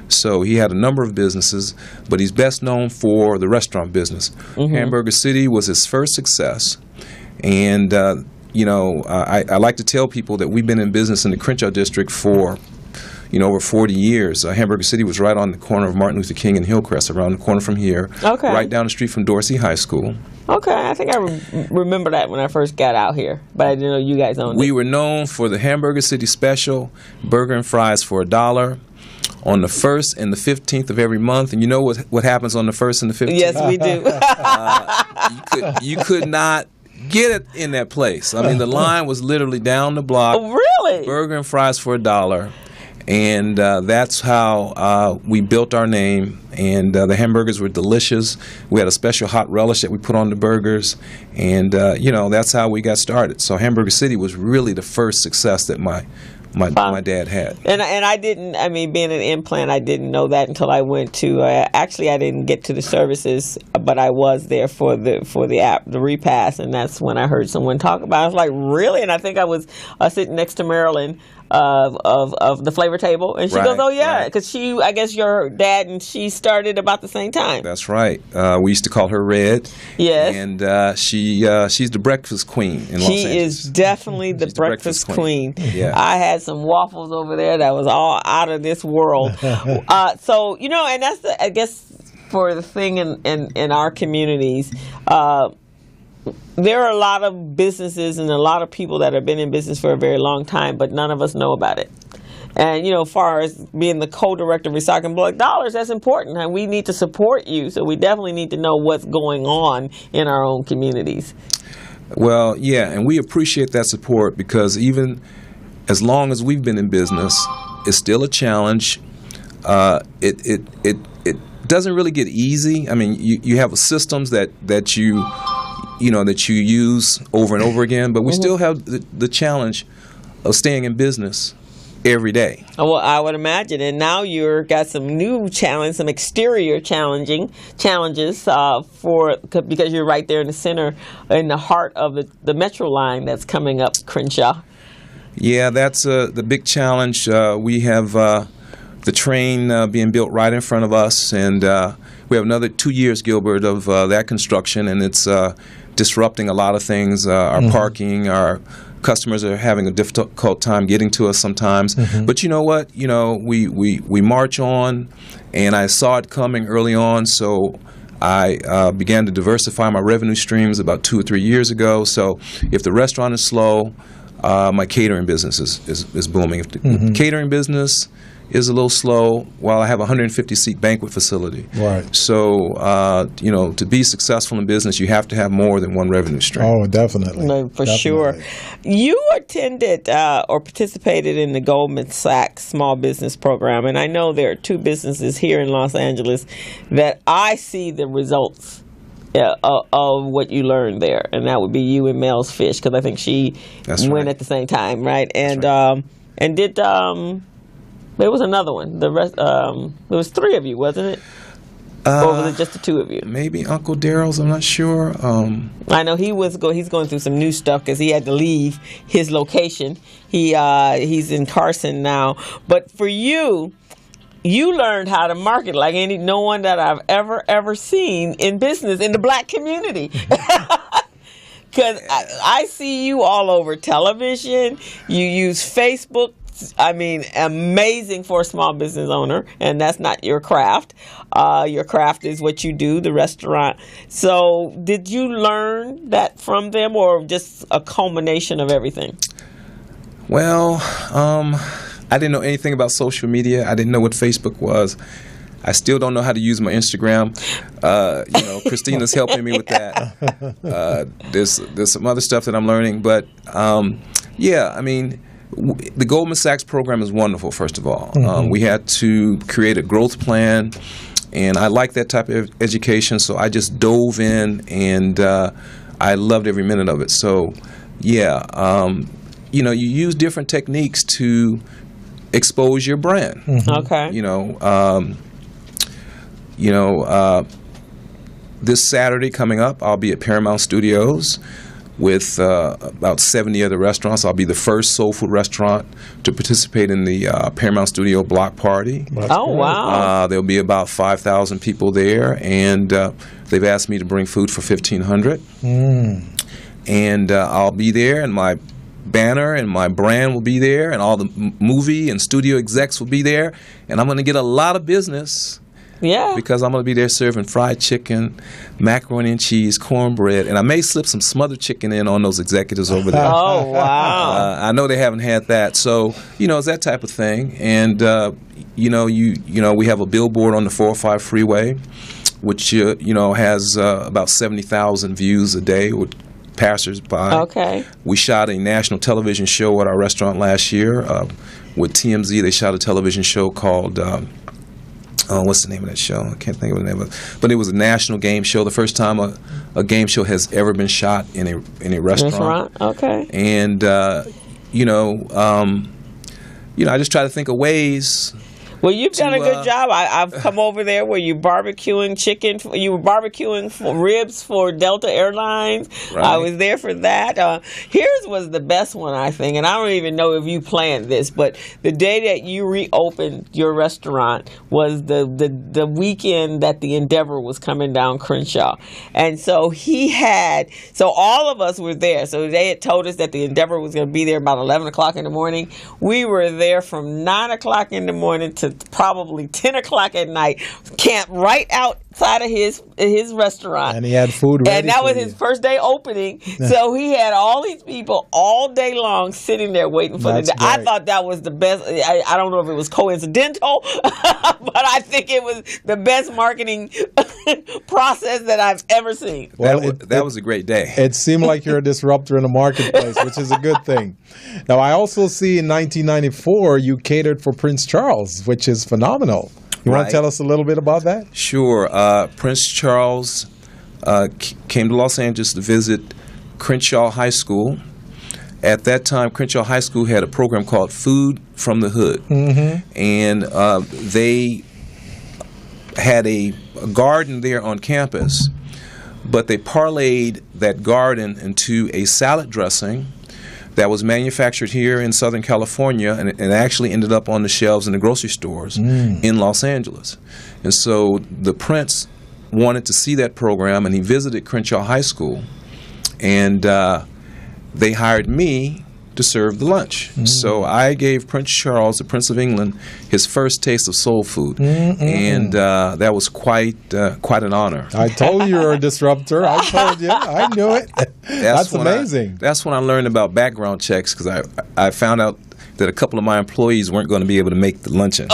So he had a number of businesses, but he's best known for the restaurant business. Mm-hmm. Hamburger City was his first success. And, I like to tell people that we've been in business in the Crenshaw district for, over 40 years. Hamburger City was right on the corner of Martin Luther King and Hillcrest, around the corner from here, okay, right down the street from Dorsey High School. Okay, I think I remember that when I first got out here, but I didn't know you guys owned it. We were known for the Hamburger City special, burger and fries for $1. On the 1st and the 15th of every month. And you know what happens on the 1st and the 15th? Yes, we do. You could not get it in that place. I mean, the line was literally down the block. Oh, really? Burger and fries for $1. And that's how we built our name. And the hamburgers were delicious. We had a special hot relish that we put on the burgers. And, that's how we got started. So Hamburger City was really the first success that my dad had. And I didn't, being an implant, I didn't know that until I went to, actually I didn't get to the services, but I was there for the repast, and that's when I heard someone talk about it. I was like, really? And I think I was sitting next to Marilyn of the Flavor Table, and she goes, oh yeah, because I guess your dad and she started about the same time. That's right. We used to call her Red. Yes. And she's the breakfast queen in Los Angeles. She is definitely the breakfast queen. Yeah. I had some waffles over there that was all out of this world. So, and that's I guess for the thing in our communities, there are a lot of businesses and a lot of people that have been in business for a very long time, but none of us know about it. And, as far as being the co-director of Recycling Black Dollars, that's important. And we need to support you. So we definitely need to know what's going on in our own communities. Well, yeah, and we appreciate that support because even as long as we've been in business, it's still a challenge. It doesn't really get easy. I mean, you have systems that you use over and over again, but we still have the challenge of staying in business every day. Well, I would imagine. And now you've got some new challenges, some exterior challenges because you're right there in the center, in the heart of the Metro line that's coming up, Crenshaw. Yeah, that's the big challenge. We have the train being built right in front of us, and we have another 2 years, Gilbert, of that construction, and it's disrupting a lot of things. Our parking, our customers are having a difficult time getting to us sometimes. But you know what? We march on, and I saw it coming early on, so I began to diversify my revenue streams about 2 or 3 years ago. So if the restaurant is slow, my catering business is booming. If the catering business is a little slow, while I have a 150-seat banquet facility. Right. So, to be successful in business, you have to have more than one revenue stream. Oh, definitely. No, for sure. You attended or participated in the Goldman Sachs Small Business Program, and I know there are 2 businesses here in Los Angeles that I see the results of what you learned there, and that would be you and Mel's Fish, because I think she went at the same time, right? And and did there was another one. The rest, there was 3 of you, wasn't it? Or was it just the 2 of you? Maybe Uncle Daryl's. I'm not sure. I know he's going through some new stuff because he had to leave his location. He's in Carson now. But for you, you learned how to market like no one that I've ever seen in business in the black community. Because I see you all over television. You use Facebook. Amazing for a small business owner, and that's not your craft. Your craft is what you do, the restaurant. So did you learn that from them, or just a culmination of everything? Well, I didn't know anything about social media. I didn't know what Facebook was. I still don't know how to use my Instagram. Christina's helping me with that. There's some other stuff that I'm learning, but the Goldman Sachs program is wonderful, first of all. We had to create a growth plan, and I like that type of education, so I just dove in, and I loved every minute of it. So, you use different techniques to expose your brand. Okay. This Saturday coming up, I'll be at Paramount Studios with about 70 other restaurants. I'll be the first soul food restaurant to participate in the Paramount Studio block party. Wow. There'll be about 5,000 people there, and they've asked me to bring food for 1,500. And I'll be there, and my banner and my brand will be there, and all the movie and studio execs will be there, and I'm going to get a lot of business. Yeah. Because I'm going to be there serving fried chicken, macaroni and cheese, cornbread, and I may slip some smothered chicken in on those executives over there. Oh, wow. I know they haven't had that. So, it's that type of thing. And, we have a billboard on the 405 freeway, which, has about 70,000 views a day, passersby. Okay. We shot a national television show at our restaurant last year with TMZ. They shot a television show called, what's the name of that show? I can't think of the name of it. But it was a national game show. The first time a game show has ever been shot in a restaurant. Okay. And, I just try to think of ways. Well, you've done a good job. I've come over there where you barbecuing chicken. You were barbecuing ribs for Delta Airlines. Right. I was there for that. Here's was the best one, I think, and I don't even know if you planned this, but the day that you reopened your restaurant was the weekend that the Endeavor was coming down Crenshaw, and so all of us were there. So they had told us that the Endeavor was going to be there about 11 o'clock in the morning. We were there from 9 o'clock in the morning to probably 10 o'clock at night, camped right outside of his restaurant. And he had food ready. And that was his first day opening. So he had all these people all day long sitting there waiting for the. I thought that was the best. I don't know if it was coincidental, but I think it was the best marketing process that I've ever seen. Well, that was a great day. It seemed like you're a disruptor in the marketplace, which is a good thing. Now, I also see in 1994 you catered for Prince Charles, which is phenomenal. You want to tell us a little bit about that? Sure. Prince Charles came to Los Angeles to visit Crenshaw High School. At that time, Crenshaw High School had a program called Food from the Hood. Mm-hmm. And they had a garden there on campus, but they parlayed that garden into a salad dressing that was manufactured here in Southern California and actually ended up on the shelves in the grocery stores in Los Angeles. And so the Prince wanted to see that program, and he visited Crenshaw High School, and they hired me to serve the lunch. So I gave Prince Charles, the Prince of England, his first taste of soul food, and that was quite an honor. I told you were a disruptor. I told you. I knew it. That's amazing. That's when I learned about background checks, because I found out that a couple of my employees weren't going to be able to make the luncheon.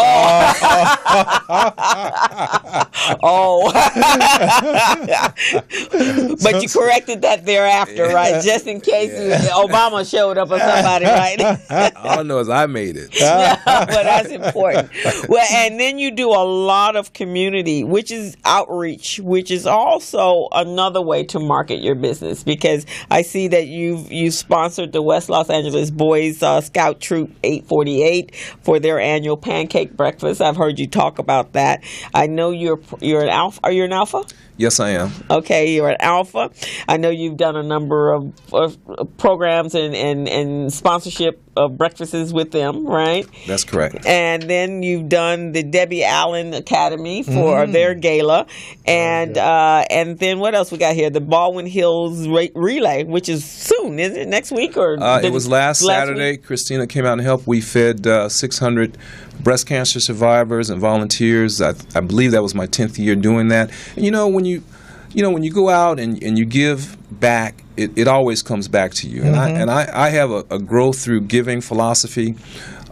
But you corrected that thereafter, right? Just in case Obama showed up or somebody, right? All I know is I made it. Well, that's important. Well, and then you do a lot of community, which is outreach, which is also another way to market your business, because I see that you've sponsored the West Los Angeles Boys Scout Troop 848 for their annual pancake breakfast. I've heard you talk about that. I know you're an alpha. Are you an alpha? Yes, I am. Okay, you're an alpha. I know you've done a number of programs and sponsorship of breakfasts with them, right? That's correct. And then you've done the Debbie Allen Academy for their gala, and then what else we got here? The Baldwin Hills Relay, which is soon, isn't it? Next week or? It was last Saturday. Week? Christina came out and helped. We fed 600 breast cancer survivors and volunteers. I believe that was my 10th year doing that. And when you go out and you give back, it always comes back to you. And I have a growth through giving philosophy.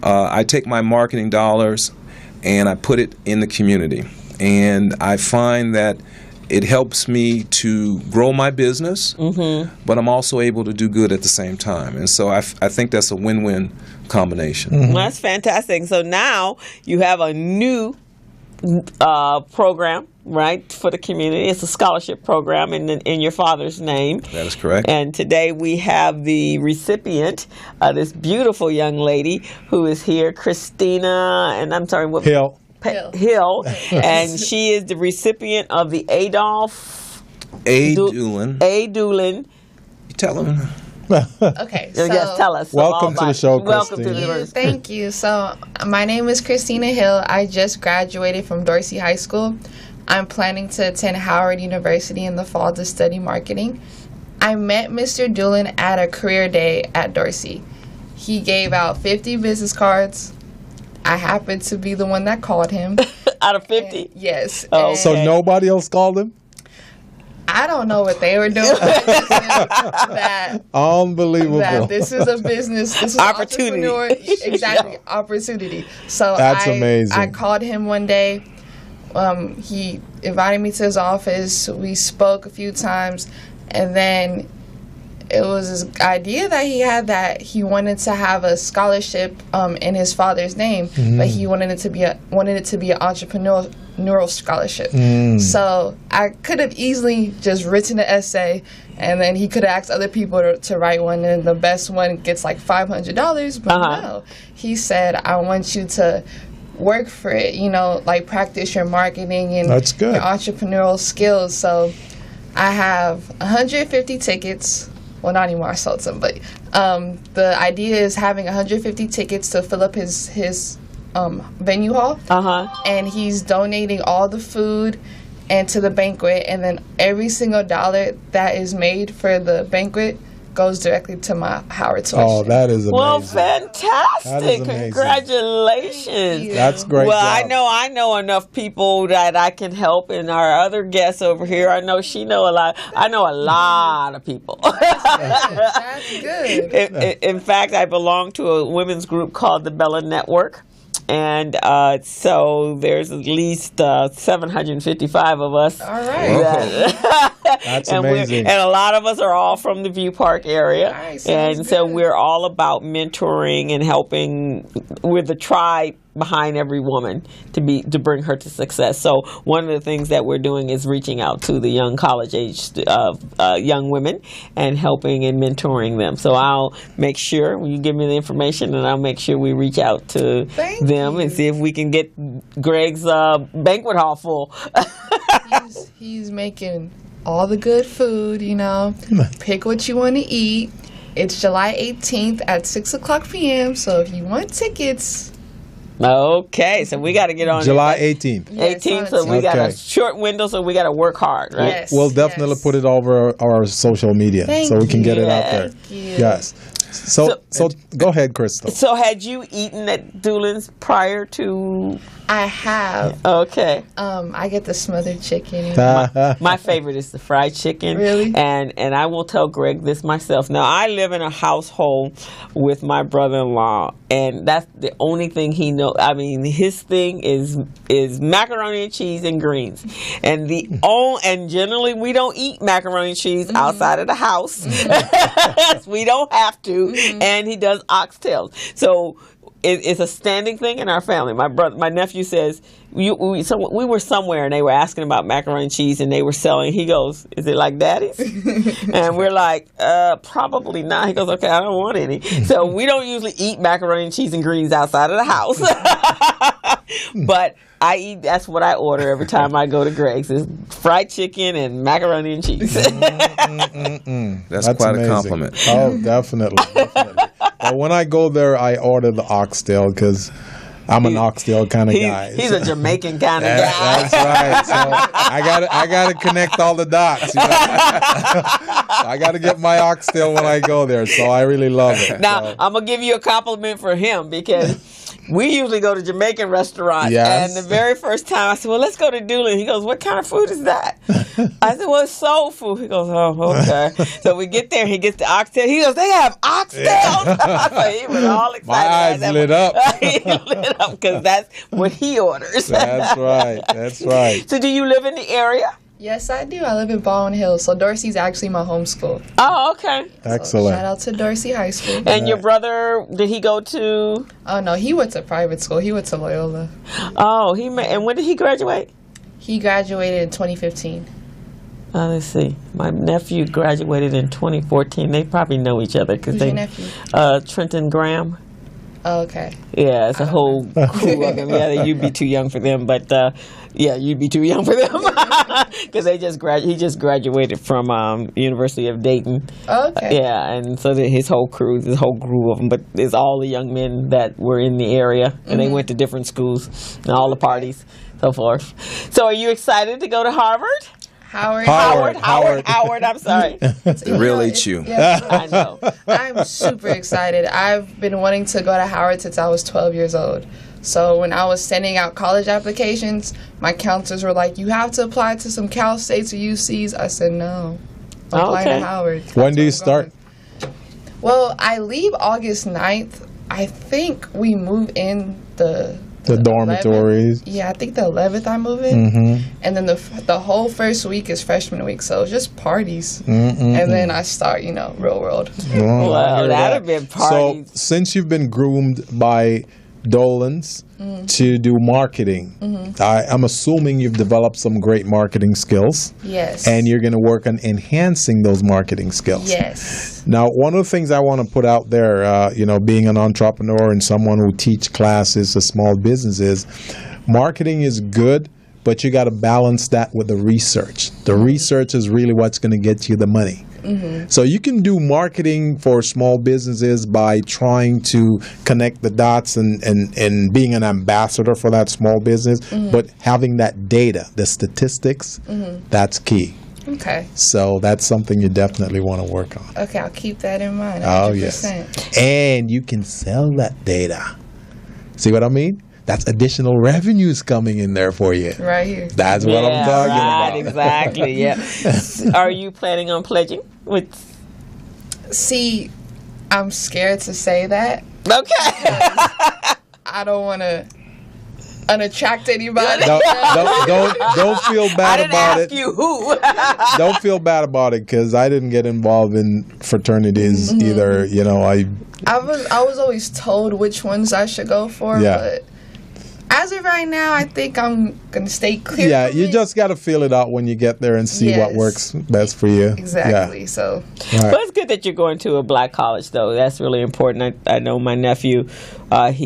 I take my marketing dollars and I put it in the community. And I find that it helps me to grow my business, but I'm also able to do good at the same time. And so I think that's a win-win combination. Well, that's fantastic. So now you have a new program, right, for the community. It's a scholarship program in your father's name. That is correct. And today we have the recipient, this beautiful young lady who is here, Christina, and I'm sorry, what? Hill. Hill, and she is the recipient of the Adolph Dulan. Dulan. You tell him. Okay, so yes, tell us. Welcome to the show, Welcome Christina. to the university. Thank you. So my name is Christina Hill. I just graduated from Dorsey High School. I'm planning to attend Howard University in the fall to study marketing. I met Mr. Dulan at a career day at Dorsey. He gave out 50 business cards. I happened to be the one that called him. Out of 50? Yes. Oh, so nobody else called him? I don't know what they were doing. Unbelievable. That this is a business. This is opportunity. Exactly, opportunity. So that's amazing. I called him one day. He invited me to his office. We spoke a few times, and then it was this idea that he had that he wanted to have a scholarship in his father's name, but he wanted it to be an entrepreneurial scholarship. So I could have easily just written an essay, and then he could have asked other people to write one, and the best one gets like $500. But no, he said, I want you to work for it, like practice your marketing and That's good. your entrepreneurial skills. So I have 150 tickets. Well, not anymore. I sold some, but the idea is having 150 tickets to fill up his venue hall. And he's donating all the food and to the banquet, and then every single dollar that is made for the banquet goes directly to my Howard tuition. Oh, that is amazing. Well, fantastic! That is amazing. Congratulations. That's great. Well, job. I know enough people that I can help, and our other guests over here, I know she know a lot. I know a lot of people. That's good. In fact, I belong to a women's group called the Bella Network. And so there's at least 755 of us. All right. That's and amazing. And a lot of us are all from the View Park area. Nice. And so we're all about mentoring and helping with the tribe behind every woman to bring her to success. So one of the things that we're doing is reaching out to the young college-aged young women and helping and mentoring them. So I'll make sure you give me the information, and I'll make sure we reach out to them and see if we can get Greg's banquet hall full. He's making all the good food, Pick what you want to eat. It's July 18th at 6 o'clock p.m. So if you want tickets... Okay, so we got to get on July 18th. 18th, so we got a short window, so we got to work hard, right? Yes, We'll definitely put it over our social media so we can get it out there. Thank you. Yes. So go ahead, Crystal. So had you eaten at Dulan's prior to? I have. Okay. I get the smothered chicken. My favorite is the fried chicken. Really? And I will tell Greg this myself. Now, I live in a household with my brother-in-law, and that's the only thing he knows. I mean, his thing is macaroni and cheese and greens. And and generally we don't eat macaroni and cheese outside of the house. We don't have to. And he does oxtails. So it's a standing thing in our family. My nephew says, we were somewhere and they were asking about macaroni and cheese, and they were selling. He goes, "Is it like Daddy's?" And we're like, "Probably not." He goes, "Okay, I don't want any." So we don't usually eat macaroni and cheese and greens outside of the house. But I eat. That's what I order every time I go to Greg's: is fried chicken and macaroni and cheese. That's quite amazing. a compliment. Oh, definitely. But when I go there, I order the oxtail because I'm an oxtail kind of guy. He's a Jamaican kind of guy. That's right. So I gotta connect all the dots. I gotta get my oxtail when I go there. So I really love it. Now I'm gonna give you a compliment for him because we usually go to Jamaican restaurants. Yes. And the very first time I said, "Well, let's go to Dulan." He goes, "What kind of food is that?" I said, "Well, it's soul food." He goes, "Oh, okay." So we get there, he gets the oxtail. He goes, "They have oxtails?" So he was all excited. My eyes lit up. He lit up because that's what he orders. That's right. That's right. So do you live in the area? Yes, I do. I live in Baldwin Hills, so Dorsey's actually my home school. Oh, okay. Excellent. So shout out to Dorsey High School. And your brother, did he go to? Oh no, he went to private school. He went to Loyola. Oh, and when did he graduate? He graduated in 2015. Let's see. My nephew graduated in 2014. They probably know each other because Who's your nephew? Trenton Graham. Oh, okay. Yeah, it's a whole crew of them. Yeah, you'd be too young for them, but yeah, you'd be too young for them because he just graduated from University of Dayton. Okay. Yeah, and so his whole crew of them, but it's all the young men that were in the area, and they went to different schools and all the parties, so forth. So, are you excited to go to Harvard? Howard. I'm sorry. The real HU. Yeah. I know. I'm super excited. I've been wanting to go to Howard since I was 12 years old. So when I was sending out college applications, my counselors were like, "You have to apply to some Cal States or UCs." I said, "No, I'm applying to Howard." When do you start? Well, I leave August 9th. I think we move in the the dormitories. 11th. Yeah, I think the 11th I move in, and then the whole first week is freshman week, so it's just parties, and then I start, real world. Wow, that'd have been parties. So since you've been groomed by Dulan's to do marketing, I'm assuming you've developed some great marketing skills. Yes. And you're going to work on enhancing those marketing skills. Yes. Now, one of the things I want to put out there, being an entrepreneur and someone who teach classes to small businesses, marketing is good, but you got to balance that with the research. The research is really what's going to get you the money. So you can do marketing for small businesses by trying to connect the dots and being an ambassador for that small business, but having that data, the statistics, that's key. Okay. So that's something you definitely want to work on. Okay, I'll keep that in mind. 100%. Oh, yes. And you can sell that data. See what I mean? That's additional revenues coming in there for you. Right here. That's what I'm talking about. Exactly, yeah. Are you planning on pledging? See, I'm scared to say that. Okay. I don't want to unattract anybody. Don't feel bad about it. I didn't ask you who. Don't feel bad about it, because I didn't get involved in fraternities either. I was always told which ones I should go for, but as of right now, I think I'm going to stay clear. Yeah, from you it. just got to feel it out when you get there and see what works best for you. Exactly. Yeah. So, Right. Well, it's good that you're going to a black college, though. That's really important. I know my nephew. That's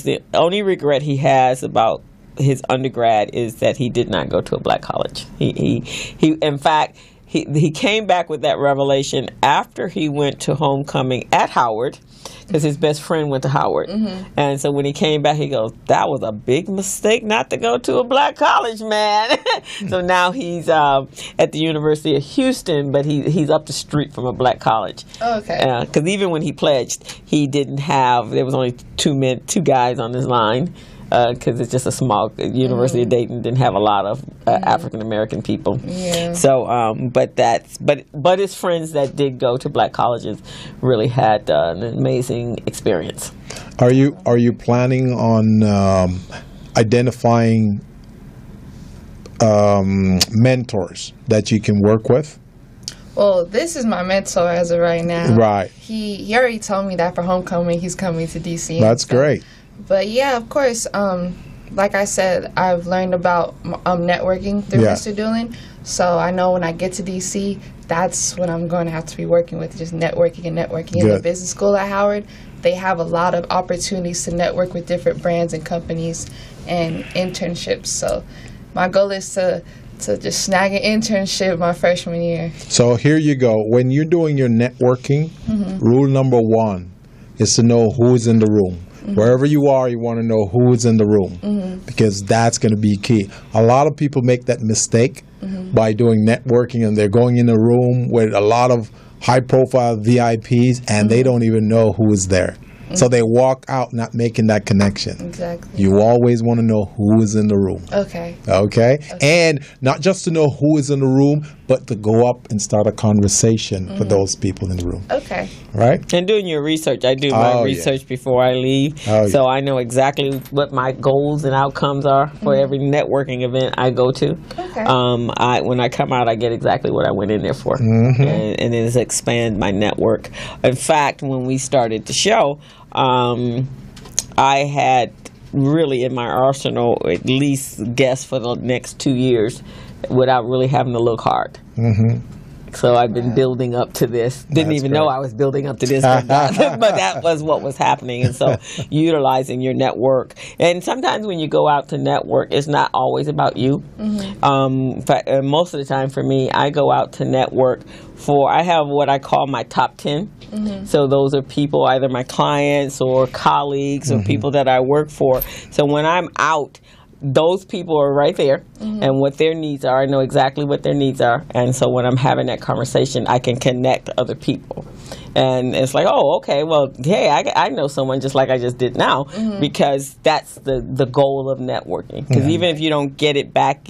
the only regret he has about his undergrad is that he did not go to a black college. He in fact, he came back with that revelation after he went to homecoming at Howard, because his best friend went to Howard. And so when he came back, he goes, that was a big mistake not to go to a black college, man. So now he's at the University of Houston, but he's up the street from a black college. Oh, okay. Because even when he pledged, he didn't have, there was only two guys on his line. Because it's just a small University of Dayton didn't have a lot of African American people. Yeah. So, but his friends that did go to black colleges really had an amazing experience. Are you planning on identifying mentors that you can work with? Well, this is my mentor as of right now. Right. He already told me that for homecoming he's coming to DC. That's great. But yeah, of course, like I said, I've learned about networking through Mr. Dulan. So I know when I get to DC, that's what I'm going to have to be working with, just networking and networking. In the business school at Howard, they have a lot of opportunities to network with different brands and companies and internships. So my goal is to just snag an internship my freshman year. So here you go. When you're doing your networking, rule number 1 is to know who's in the room. Wherever you are, you want to know who is in the room, because that's going to be key. A lot of people make that mistake by doing networking, and they're going in a room with a lot of high-profile VIPs, and they don't even know who is there. So they walk out not making that connection. Exactly. You always want to know who is in the room. Okay? And not just to know who is in the room, but to go up and start a conversation for those people in the room. Okay. Right? And doing your research. I do my research before I leave. So I know exactly what my goals and outcomes are for every networking event I go to. Okay. When I come out, I get exactly what I went in there for. And it is expand my network. In fact, when we started the show, I had really in my arsenal at least guests for the next 2 years without really having to look hard. So I've been building up to this. Didn't even know I was building up to this, but that was what was happening. And so utilizing your network. And sometimes when you go out to network, it's not always about you. But most of the time for me, I go out to network I have what I call my top 10. So those are people, either my clients or colleagues or people that I work for. So when I'm out, those people are right there, and what their needs are, I know exactly what their needs are. And so when I'm having that conversation, I can connect to other people. And it's like, oh, okay, well, hey, I know someone just like I just did now, because that's the goal of networking. Because even if you don't get it back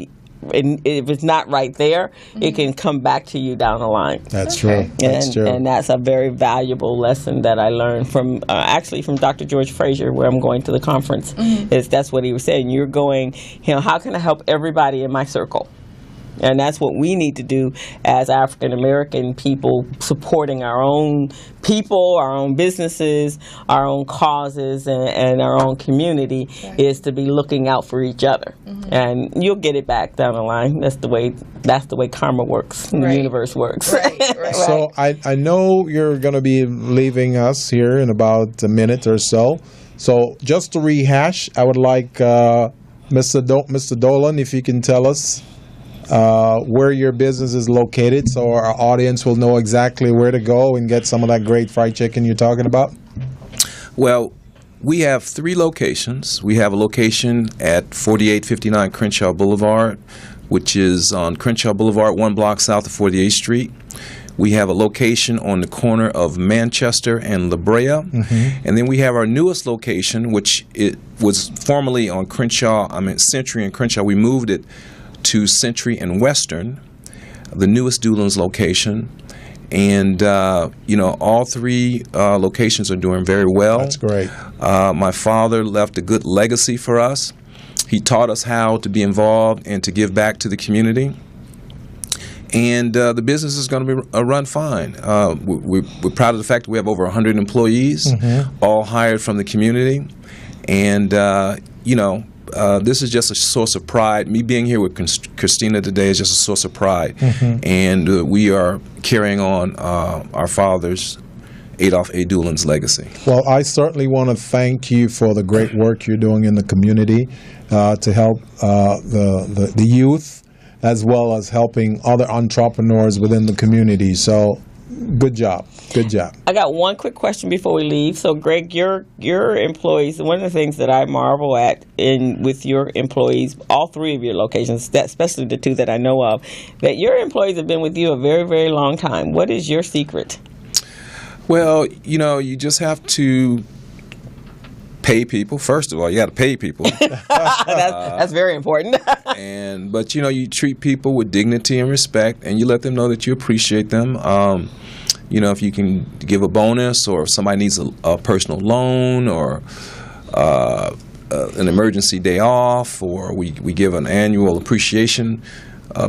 if it's not right there, it can come back to you down the line. That's true. That's true. And that's a very valuable lesson that I learned from from Dr. George Fraser, where I'm going to the conference. That's what he was saying. You're going, how can I help everybody in my circle? And that's what we need to do as African American people, supporting our own people, our own businesses, our own causes, and our own community, is to be looking out for each other. And you'll get it back down the line. That's the way karma works, and the universe works. Right. So I know you're going to be leaving us here in about a minute or so. So just to rehash, I would like Mr. Dulan, if you can tell us where your business is located, so our audience will know exactly where to go and get some of that great fried chicken you're talking about. Well, we have 3 locations. We have a location at 4859 Crenshaw Boulevard, which is on Crenshaw Boulevard, 1 block south of 48th Street. We have a location on the corner of Manchester and La Brea. And then we have our newest location, which it was formerly on Century and Crenshaw. We moved it to Century and Western, the newest Dulan's location. And, all 3 locations are doing very well. That's great. My father left a good legacy for us. He taught us how to be involved and to give back to the community. And the business is going to be run fine. We're proud of the fact that we have over 100 employees, all hired from the community. And, this is just a source of pride. Me being here with Christina today is just a source of pride. And we are carrying on our father's, Adolph A. Dulan's legacy. Well, I certainly want to thank you for the great work you're doing in the community to help the youth, as well as helping other entrepreneurs within the community. So, good job. Good job. I got one quick question before we leave. So, Greg, your employees, one of the things that I marvel at with your employees, all 3 of your locations, especially the 2 that I know of, that your employees have been with you a very, very long time. What is your secret? Well, you just have to pay people. First of all, you got to pay people. That's very important. But you treat people with dignity and respect, and you let them know that you appreciate them. If you can give a bonus, or if somebody needs a personal loan, or an emergency day off, or we give an annual appreciation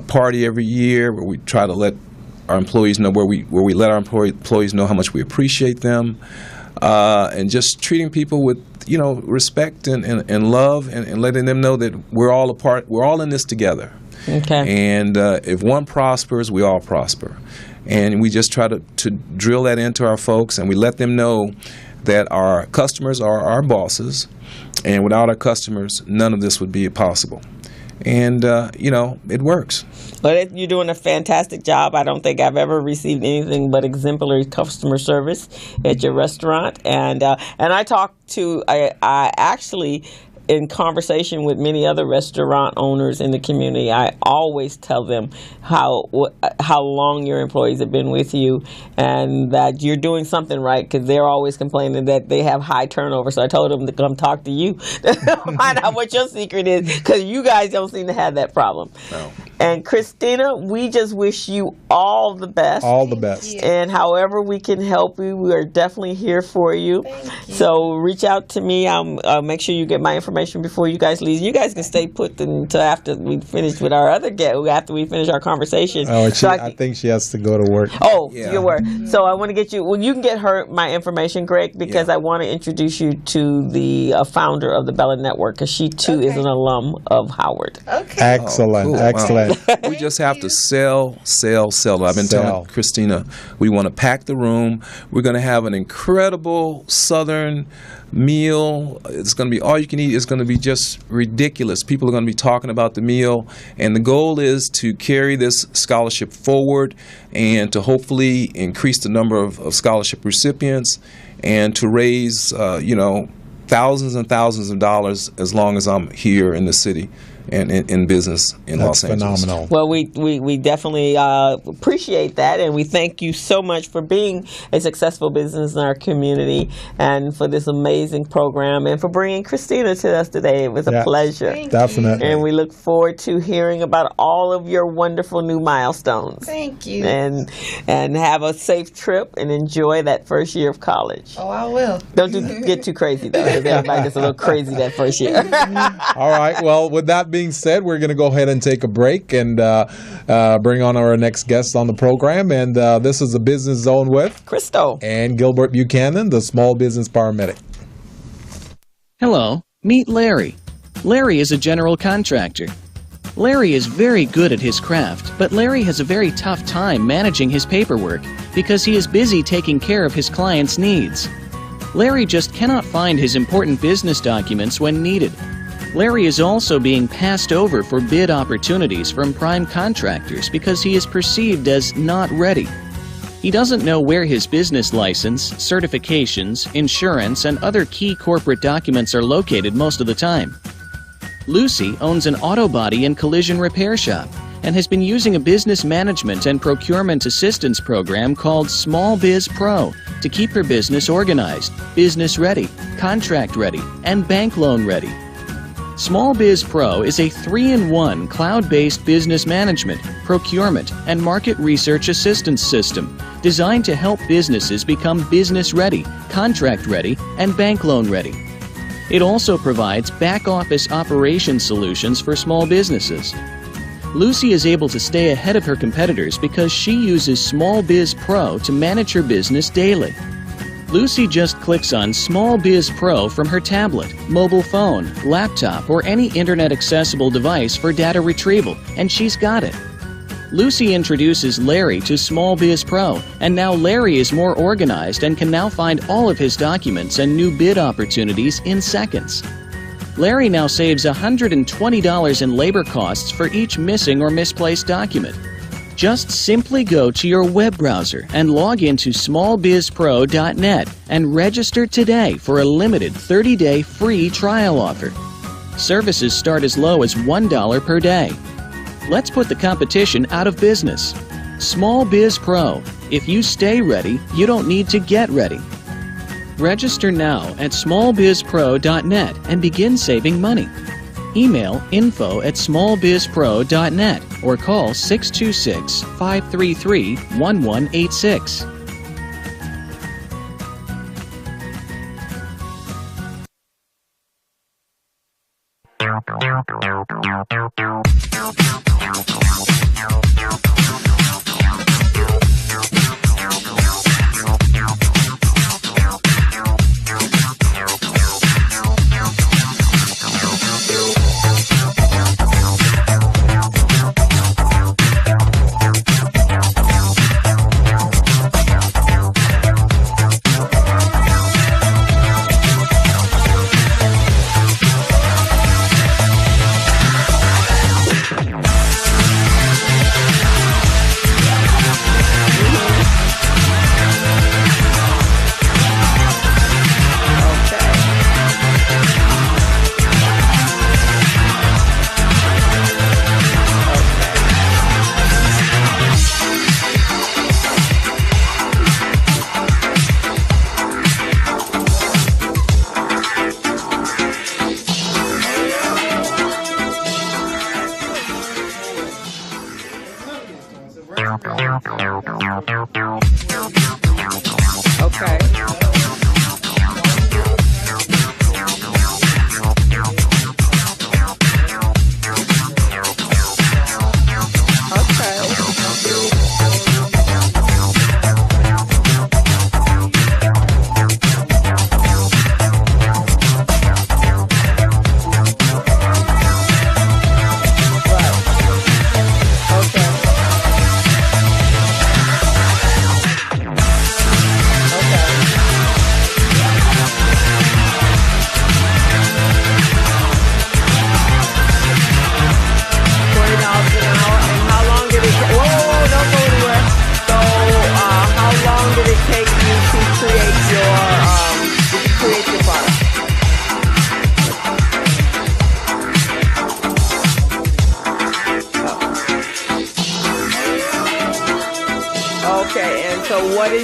party every year where we try to let our employees know where we let our employees know how much we appreciate them, and just treating people with respect and love, and letting them know that we're all a part. We're all in this together. Okay. And if one prospers, we all prosper. And we just try to drill that into our folks, and we let them know that our customers are our bosses, and without our customers, none of this would be possible. And, it works. Well, you're doing a fantastic job. I don't think I've ever received anything but exemplary customer service at your restaurant. And I actually, in conversation with many other restaurant owners in the community, I always tell them how long your employees have been with you, and that you're doing something right, because they're always complaining that they have high turnover. So I told them to come talk to you to find out what your secret is, because you guys don't seem to have that problem. No. And Christina, we just wish you all the best. All the best. And however we can help you, we are definitely here for you. So reach out to me. I'll make sure you get my information before you guys leave. You guys can stay put until after we finish with our other guest, after we finish our conversation. Oh, I think she has to go to work. Oh, yeah. Your work. So I want to get you, you can get her my information, Greg, because I want to introduce you to the founder of the Bella Network, because she too is an alum of Howard. Okay. Excellent. Cool. Excellent. Wow. We just have to sell. I've been telling Christina, we want to pack the room. We're going to have an incredible Southern meal. It's going to be all you can eat. It's going to be just ridiculous. People are going to be talking about the meal, and the goal is to carry this scholarship forward and to hopefully increase the number of scholarship recipients, and to raise thousands and thousands of dollars as long as I'm here in the city. in business in Los Angeles. Phenomenal. Well, we definitely appreciate that, and we thank you so much for being a successful business in our community and for this amazing program and for bringing Christina to us today. It was a pleasure. Definitely. And we look forward to hearing about all of your wonderful new milestones. Thank you. And have a safe trip and enjoy that first year of college. Oh, I will. Don't get too crazy, though, because everybody gets a little crazy that first year. All right. Well, with that being said, we're going to go ahead and take a break and bring on our next guest on the program. And this is the Business Zone with Crystal and Gilbert Buchanan, the small business paramedic. Hello, meet Larry. Larry is a general contractor. Larry is very good at his craft, but Larry has a very tough time managing his paperwork because he is busy taking care of his clients' needs. Larry just cannot find his important business documents when needed. Larry is also being passed over for bid opportunities from prime contractors because he is perceived as not ready. He doesn't know where his business license, certifications, insurance, and other key corporate documents are located most of the time. Lucy owns an auto body and collision repair shop and has been using a business management and procurement assistance program called Small Biz Pro to keep her business organized, business ready, contract ready, and bank loan ready. Small Biz Pro is a 3-in-1 cloud-based business management, procurement, and market research assistance system designed to help businesses become business ready, contract ready, and bank loan ready. It also provides back-office operation solutions for small businesses. Lucy is able to stay ahead of her competitors because she uses Small Biz Pro to manage her business daily. Lucy just clicks on Small Biz Pro from her tablet, mobile phone, laptop, or any internet-accessible device for data retrieval, and she's got it. Lucy introduces Larry to Small Biz Pro, and now Larry is more organized and can now find all of his documents and new bid opportunities in seconds. Larry now saves $120 in labor costs for each missing or misplaced document. Just simply go to your web browser and log into smallbizpro.net and register today for a limited 30-day free trial offer. Services start as low as $1 per day. Let's put the competition out of business. Small Biz Pro. If you stay ready, you don't need to get ready. Register now at smallbizpro.net and begin saving money. Email info@smallbizpro.net or call 626-533-1186.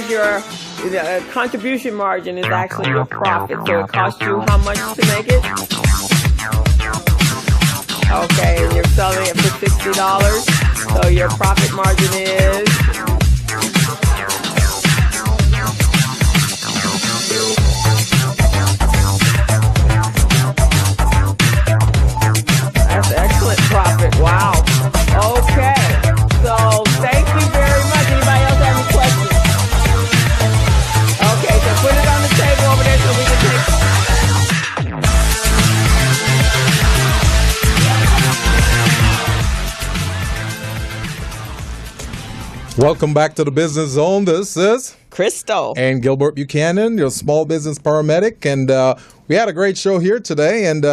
is your contribution margin is actually your profit. So it costs you how much to make it? Okay, and you're selling it for $60. So your profit margin is? That's excellent profit. Wow. Okay. So thank you very much. Anybody else have any questions? Okay, so put it on the table over there so we can take. Welcome back to the Business Zone. This is Crystal and Gilbert Buchanan, your small business paramedic, and we had a great show here today, and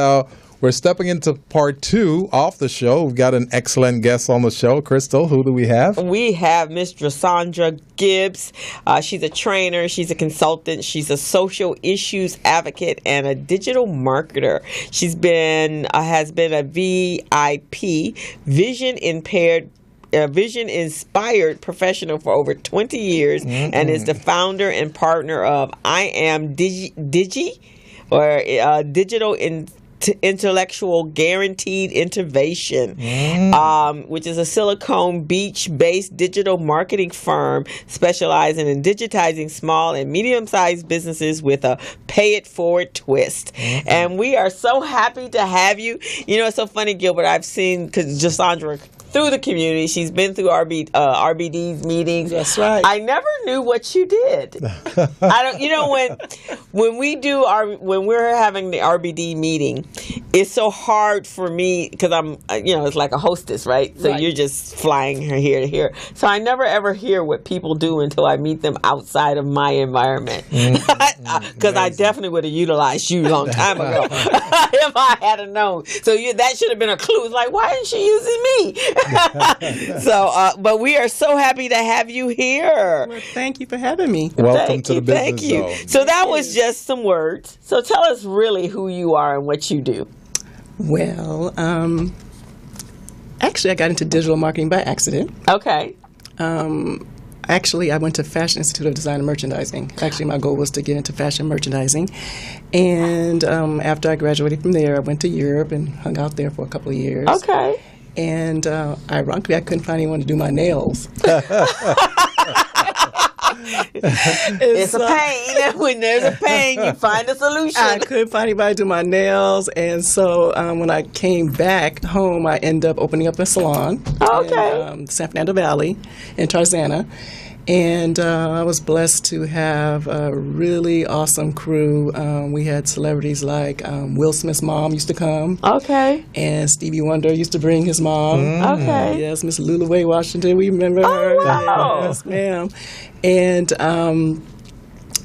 we're stepping into part 2 of the show. We've got an excellent guest on the show. Crystal, who do we have? We have Miss Joshandra Gibbs. She's a trainer. She's a consultant. She's a social issues advocate and a digital marketer. She's been has been a VIP, vision inspired professional for over 20 years, and is the founder and partner of I Am Digi, or Digital Intellectual Guaranteed Intervention, which is a Silicon Beach-based digital marketing firm specializing in digitizing small and medium-sized businesses with a pay-it-forward twist. And we are so happy to have you. You know, it's so funny, Gilbert. I've seen, because Joshandra through the community. She's been through RBD's meetings. That's right. I never knew what you did. I don't. You know, when we're having the RBD meeting, it's so hard for me because I'm, it's like a hostess, right? So you're just flying her here to here. So I never ever hear what people do until I meet them outside of my environment. Because I definitely would have utilized you a long time ago if I had known. So that should have been a clue. It's like, why isn't she using me? So, but we are so happy to have you here. Well, thank you for having me. Welcome to the Business Zone. So that was just some words. So tell us really who you are and what you do. Well, actually, I got into digital marketing by accident. Okay. Actually, I went to Fashion Institute of Design and Merchandising. Actually, my goal was to get into fashion merchandising. And after I graduated from there, I went to Europe and hung out there for a couple of years. Okay. And ironically, I couldn't find anyone to do my nails. It's a pain. When there's a pain, you find a solution. I couldn't find anybody to do my nails. And so when I came back home, I ended up opening up a salon in San Fernando Valley in Tarzana. And I was blessed to have a really awesome crew. We had celebrities like Will Smith's mom used to come. Okay. And Stevie Wonder used to bring his mom. Okay. Yes, Miss Lula Way Washington. We remember her. Wow. Yes, ma'am.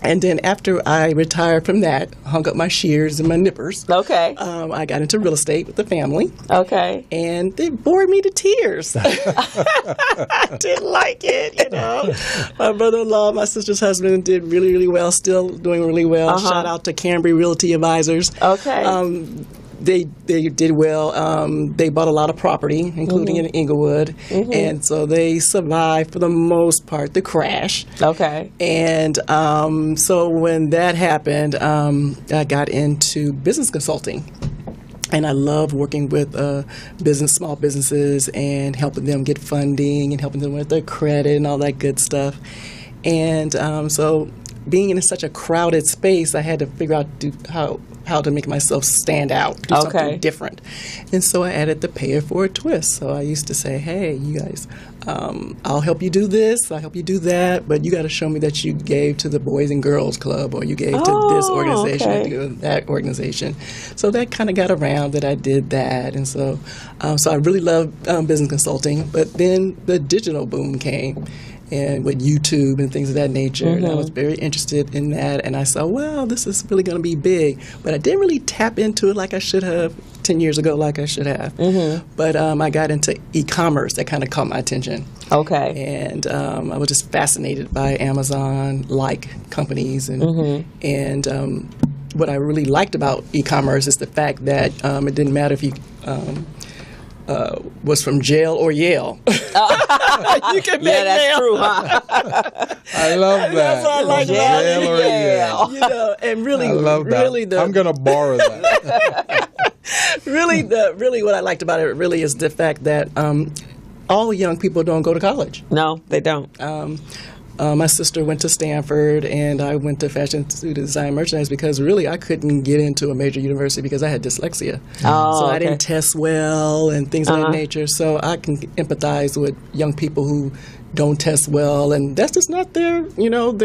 And then after I retired from that, hung up my shears and my nippers. Okay. I got into real estate with the family. Okay. And they bored me to tears. I didn't like it, My brother-in-law, my sister's husband, did really, really well, still doing really well. Shout out to Cambry Realty Advisors. Okay. They did well. They bought a lot of property, including in Inglewood, and so they survived for the most part the crash. Okay. And so when that happened, I got into business consulting. And I love working with small businesses and helping them get funding and helping them with their credit and all that good stuff. And so being in such a crowded space, I had to figure out how to make myself stand out, do something different. And so I added the pay it forward twist. So I used to say, hey, you guys, I'll help you do this, I'll help you do that, but you got to show me that you gave to the Boys and Girls Club, or you gave to this organization, to that organization. So that kind of got around that I did that. And so I really love business consulting, but then the digital boom came. And with YouTube and things of that nature. And I was very interested in that. And I saw, well, this is really going to be big. But I didn't really tap into it like I should have 10 years ago, like I should have. But I got into e-commerce. That kind of caught my attention. Okay. And I was just fascinated by Amazon-like companies. And what I really liked about e-commerce is the fact that it didn't matter if you was from jail or Yale. You can make that's true, huh? I love that. That's what I like about Jail or Yale. You know, and really, I love that. really, I'm gonna borrow that. really, what I liked about it really is the fact that all young people don't go to college. No, they don't. My sister went to Stanford, and I went to Fashion Institute of Design and Merchandise because really I couldn't get into a major university because I had dyslexia. So I didn't test well and things of that nature. So I can empathize with young people who don't test well, and that's just not their, College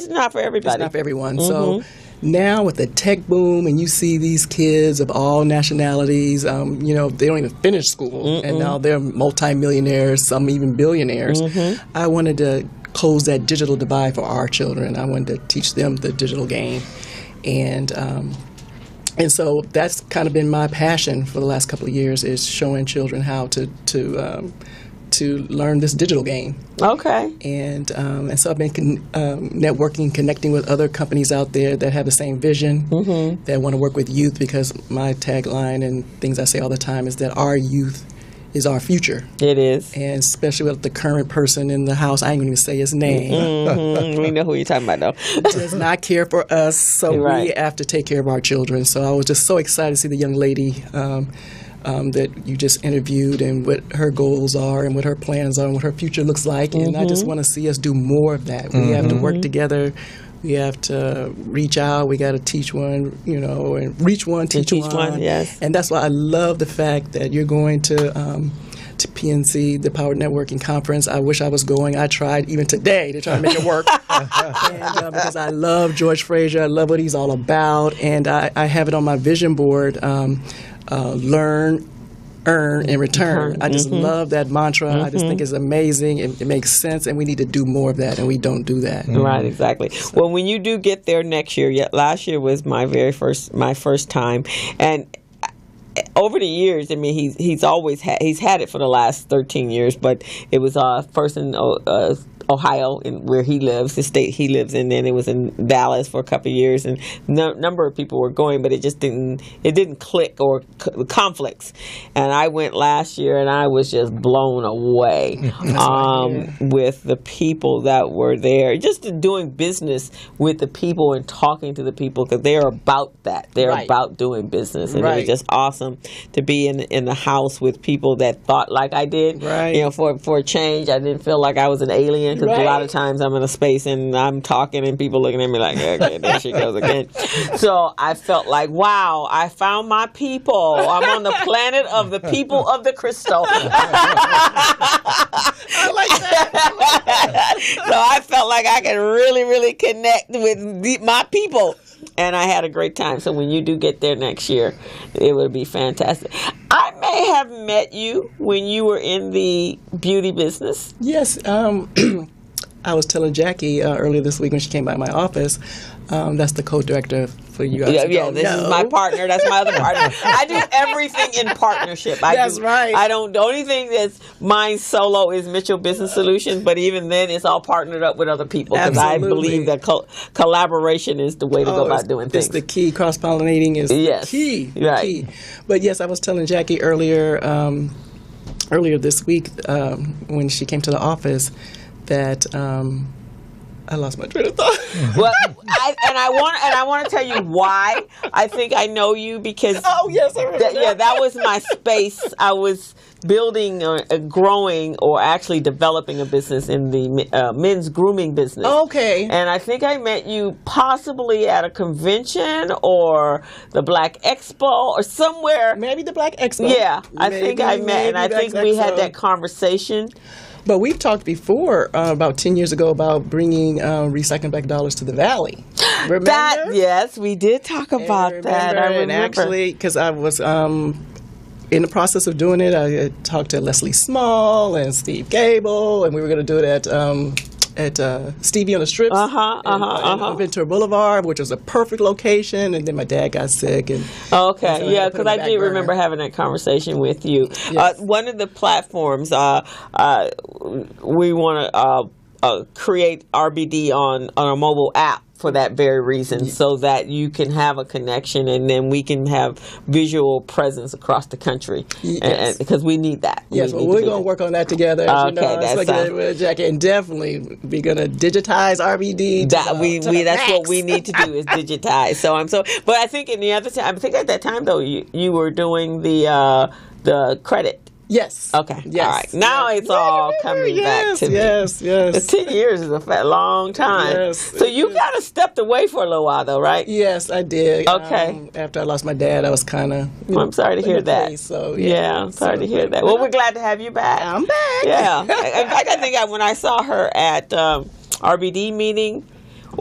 is not for everybody. It's not for everyone. So now with the tech boom, and you see these kids of all nationalities, they don't even finish school, and now they're multimillionaires, some even billionaires. I wanted to close that digital divide for our children. I wanted to teach them the digital game, and so that's kind of been my passion for the last couple of years, is showing children how to learn this digital game. Okay. And so I've been networking, connecting with other companies out there that have the same vision, that want to work with youth, because my tagline and things I say all the time is that our youth is our future. It is. And especially with the current person in the house, I ain't going to say his name. We know who you're talking about, though. Does not care for us, so we have to take care of our children. So I was just so excited to see the young lady that you just interviewed, and what her goals are, and what her plans are, and what her future looks like. And I just want to see us do more of that. We have to work together. We have to reach out. We got to teach one, and reach one, teach one. Yes. And that's why I love the fact that you're going to PNC, the Power Networking Conference. I wish I was going. I tried even today to try to make it work. And, because I love George Fraser. I love what he's all about. And I have it on my vision board. Learn, earn, and return. I just love that mantra. I just think it's amazing. It makes sense, and we need to do more of that, and we don't do that. Right, exactly. Well, when you do get there next year, last year was my first time, and over the years, I mean, he's always had it for the last 13 years, but it was first in Ohio, where he lives, the state he lives in. Then it was in Dallas for a couple of years, and number of people were going, but it just didn't click, or conflicts. And I went last year, and I was just blown away with the people that were there, just doing business with the people and talking to the people, because they're about that. They're about doing business, and it was just awesome to be in the house with people that thought like I did. For a change, I didn't feel like I was an alien. Because a lot of times I'm in a space and I'm talking and people looking at me like, okay, there she goes again. So I felt like, wow, I found my people. I'm on the planet of the people of the crystal. I like that. So I felt like I could really, really connect with my people. And I had a great time. So when you do get there next year, it would be fantastic. I may have met you when you were in the beauty business. Yes. I was telling Jackie earlier this week when she came by my office. That's the co-director for you guys. This is my partner. That's my other partner. I do everything in partnership. That's right. I don't. The only thing that's mine solo is Mitchell Business Solutions, but even then, it's all partnered up with other people, because I believe that collaboration is the way to go about doing things. It's the key. Cross-pollinating is the key. Right. Key. But yes, I was telling Jackie earlier this week when she came to the office that. I lost my train of thought. Well, I want to tell you why. I think I know you because. Oh yes, I remember. That was my space. I was building, growing, or actually developing a business in the men's grooming business. Okay. And I think I met you possibly at a convention or the Black Expo or somewhere. Maybe the Black Expo. Yeah, I think I met, and I think we had that conversation. But we've talked before, about 10 years ago, about bringing recycling back dollars to the Valley. Remember? Yes, we did talk about that. I remember. And actually, because I was in the process of doing it, I talked to Leslie Small and Steve Gable, and we were going to do it at Stevie on the Strips on Ventura Boulevard, which was a perfect location. And then my dad got sick. And because I did remember having that conversation with you. Yes. One of the platforms we want to create RBD on a mobile app for that very reason, so that you can have a connection, and then we can have visual presence across the country, because we need that. Yes, well, we're going to work on that together. Okay, that's with Jackie, and definitely we're going to digitize RBD. That's what we need to do, is digitize. But I think I think at that time though, you were doing the credit. Yes. Okay. Yes. All right. Now it's all coming back to me. Yes. 10 years is a long time. Yes. So you kind of stepped away for a little while, though, right? Yes, I did. Okay. After I lost my dad, I was kind of. I'm sorry to hear that. So I'm sorry to hear that. Well, we're glad to have you back. I'm back. Yeah. In fact, I think when I saw her at RBD meeting.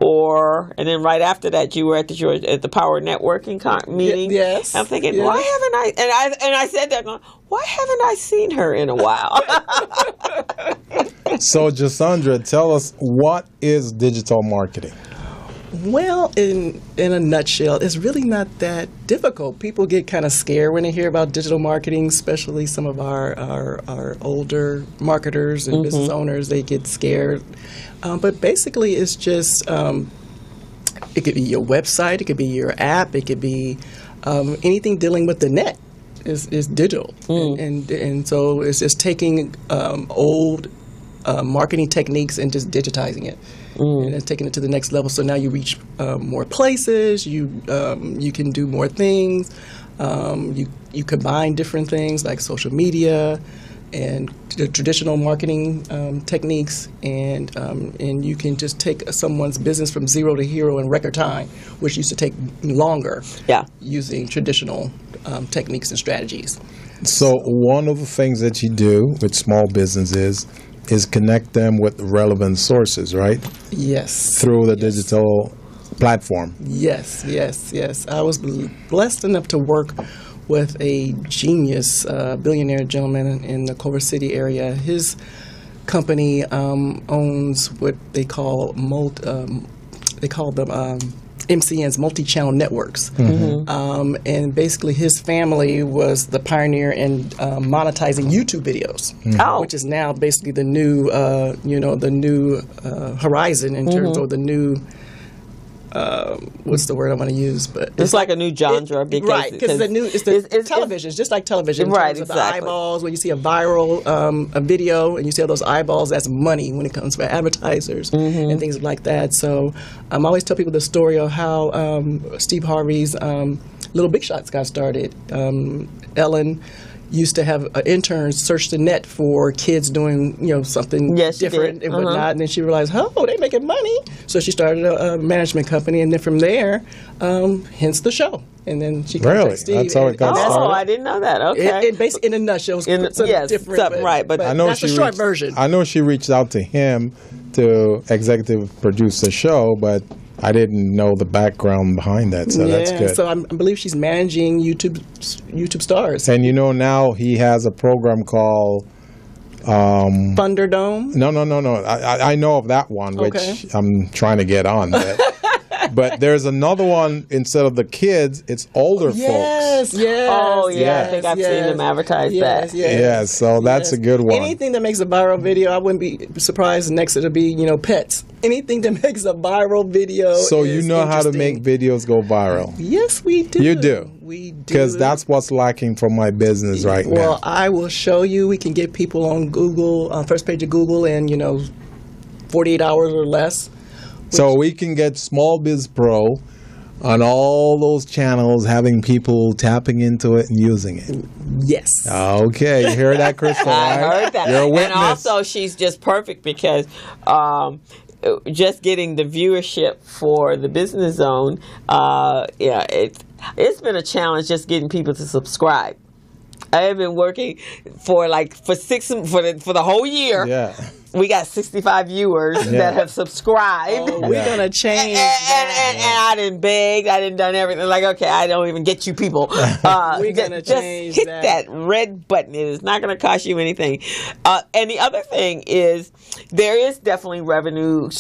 And then right after that, you were at the Power Networking meeting. Yes. I'm thinking, why haven't I? And I said that, going, why haven't I seen her in a while? So, Joshandra, tell us, what is digital marketing? Well, in a nutshell, it's really not that difficult. People get kind of scared when they hear about digital marketing, especially some of our older marketers and business owners. They get scared. But basically, it's just, it could be your website, it could be your app, it could be anything dealing with the net is digital. And so it's just taking old marketing techniques and just digitizing it. And then taking it to the next level. So now you reach more places, you can do more things, you combine different things like social media and the traditional marketing techniques, and you can just take someone's business from zero to hero in record time, which used to take longer using traditional techniques and strategies. So one of the things that you do with small businesses is connect them with relevant sources, right? Yes. Through the digital platform. Yes. I was blessed enough to work with a genius billionaire gentleman in the Culver City area. His company owns what they call MCNs, multi-channel networks. And basically his family was the pioneer in monetizing YouTube videos, which is now basically the new, horizon in terms of the new, what's the word I want to use? But it's like a new genre, because it's television. It's just like television. Right, exactly. The eyeballs, when you see a viral a video and you see all those eyeballs, that's money when it comes to advertisers and things like that. So I always tell people the story of how Steve Harvey's Little Big Shots got started. Ellen used to have interns search the net for kids doing, something different and whatnot, and then she realized, they're making money. So she started a management company, and then from there, hence the show. And then she contacted Steve. That's how it got started. Oh, I didn't know that. Okay. It basically, in a nutshell, it's different. But I know that's the short version. I know she reached out to him to executive produce the show, but I didn't know the background behind that, so that's good. So I believe she's managing YouTube stars. And now he has a program called Thunderdome? No. I know of that one, which I'm trying to get on. But there's another one, instead of the kids, it's older folks. Yes. Oh, yeah. I think I've seen them advertise that. Yes, so that's a good one. Anything that makes a viral video, I wouldn't be surprised next it'll be, pets. Anything that makes a viral video. So you know how to make videos go viral? Yes, we do. You do? We do. Because that's what's lacking from my business right now. Well, I will show you. We can get people on Google, first page of Google in, 48 hours or less. So we can get Small Biz Pro on all those channels, having people tapping into it and using it. Yes. Okay, you hear that, Crystal? I heard that. You're a witness. And also, she's just perfect because just getting the viewership for the Business Zone, it's been a challenge just getting people to subscribe. I have been working for the whole year. Yeah. We got 65 viewers that have subscribed. Oh, we're going to change and I didn't beg. I didn't done everything. Like, okay, I don't even get you people. We're going to change hit that red button. It is not going to cost you anything. And the other thing is there is definitely revenue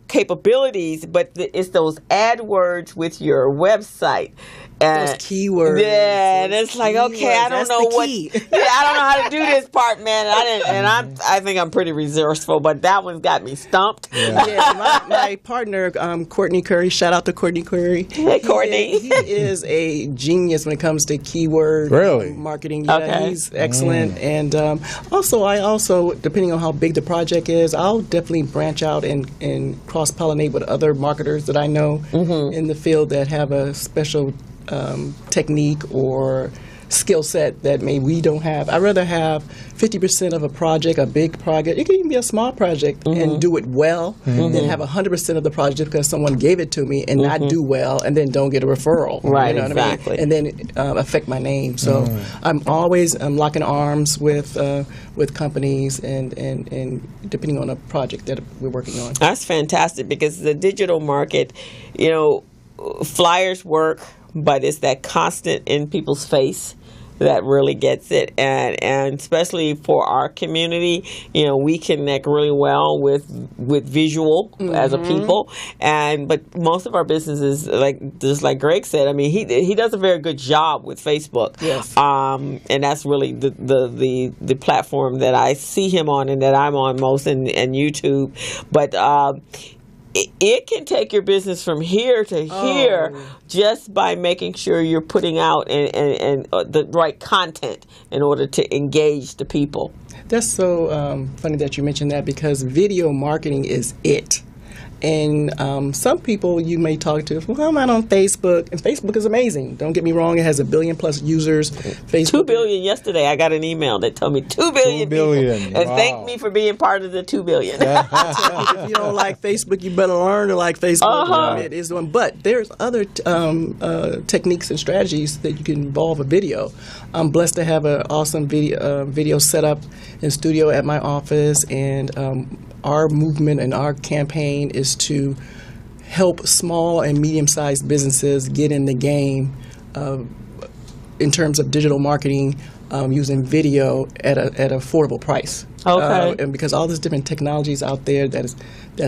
capabilities, but it's those AdWords with your website. Those keywords. Yeah, and it's like, okay, I don't know I don't know how to do this part, man. I think I'm pretty pretty resourceful, but that one's got me stumped. Yeah, my partner, Courtney Curry, shout out to Courtney Curry. Hey, Courtney. He is a genius when it comes to keyword marketing. Yeah, okay. He's excellent. And I also, depending on how big the project is, I'll definitely branch out and cross-pollinate with other marketers that I know in the field that have a special technique or skill set that maybe we don't have. I'd rather have 50% of a project, a big project. It can even be a small project and do it well than have 100% of the project because someone gave it to me and not do well and then don't get a referral. Right, you know exactly. what I mean? And then affect my name. So I'm always locking arms with companies and depending on the project that we're working on. That's fantastic because the digital market, flyers work, but it's that constant in people's face that really gets it, and especially for our community, we connect really well with visual as a people, but most of our businesses, just like Greg said, I mean he does a very good job with Facebook, yes, and that's really the platform that I see him on and that I'm on most, and YouTube, but. It can take your business from here to here just by making sure you're putting out and the right content in order to engage the people. That's so funny that you mentioned that because video marketing is it. And some people you may talk to, well, I'm not on Facebook, and Facebook is amazing. Don't get me wrong; it has 1 billion plus users. Facebook 2 billion yesterday. I got an email that told me 2 billion. 2 billion. People, and thank me for being part of the 2 billion. If you don't like Facebook, you better learn to like Facebook. It is one, but there's other techniques and strategies that you can involve a video. I'm blessed to have an awesome video set up in studio at my office, and our movement and our campaign is to help small and medium-sized businesses get in the game in terms of digital marketing using video at an affordable price. Okay. And because all these different technologies out there that's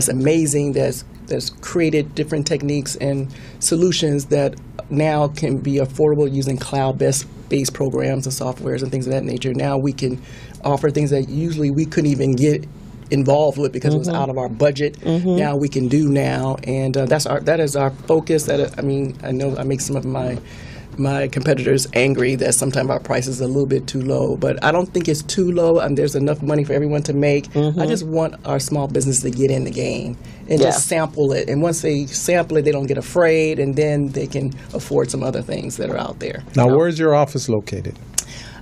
amazing, that's created different techniques and solutions that now can be affordable using cloud-based programs and softwares and things of that nature. Now we can offer things that usually we couldn't even get involved with because it was out of our budget. Now we can do now, and that is our focus. I know I make some of my competitors angry that sometimes our prices are a little bit too low, but I don't think it's too low, and there's enough money for everyone to make. I just want our small business to get in the game and just sample it, and once they sample it, they don't get afraid, and then they can afford some other things that are out there. Now, where's your office located?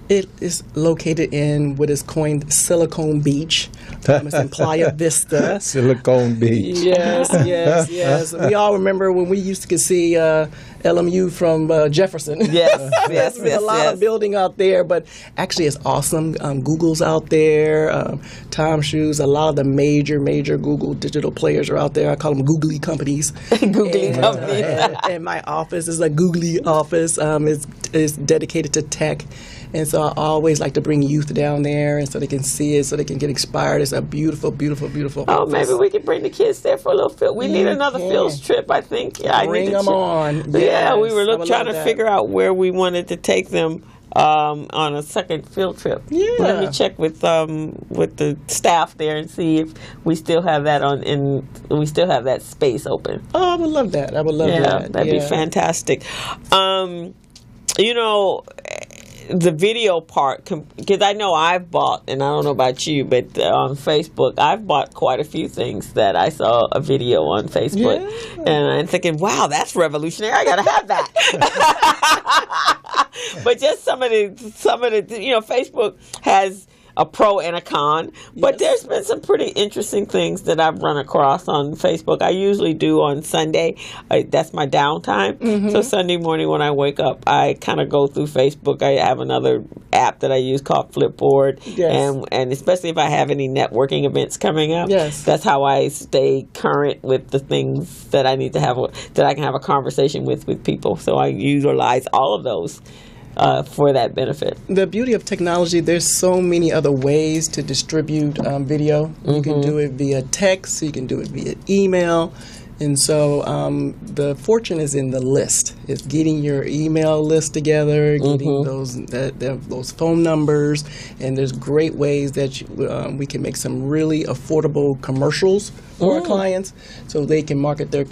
It is located in what is coined Silicon Beach. It's in Playa Vista. Silicon Beach. Yes. We all remember when we used to see LMU from Jefferson. Yes. There's a lot of building out there, but actually it's awesome. Google's out there, Tom Shoes, a lot of the major Google digital players are out there. I call them googly companies. And my office is a googly office. It's dedicated to tech. And so I always like to bring youth down there, and so they can see it, so they can get inspired. It's a beautiful, beautiful, beautiful office. Maybe we could bring the kids there for a little field. We need another field trip, I think. Yeah, bring them on. Yeah, we were trying to figure out where we wanted to take them on a second field trip. Yeah. Let me check with the staff there and see if we still have that we still have that space open. Oh, I would love that. That'd be fantastic. The video part, because I know I've bought, and I don't know about you, but on Facebook, I've bought quite a few things that I saw a video on Facebook. Yeah. And I'm thinking, wow, that's revolutionary. I got to have that. But just some of the, Facebook has a pro and a con, but there's been some pretty interesting things that I've run across on Facebook. I usually do on Sunday. That's my downtime. So Sunday morning when I wake up, I kind of go through Facebook. I have another app that I use called Flipboard, and especially if I have any networking events coming up, that's how I stay current with the things that I need to have, that I can have a conversation with people. So I utilize all of those for that benefit. The beauty of technology, there's so many other ways to distribute video. You can do it via text, you can do it via email, And so the fortune is in the list. It's getting your email list together, getting those phone numbers, and there's great ways that we can make some really affordable commercials for our clients, so they can market their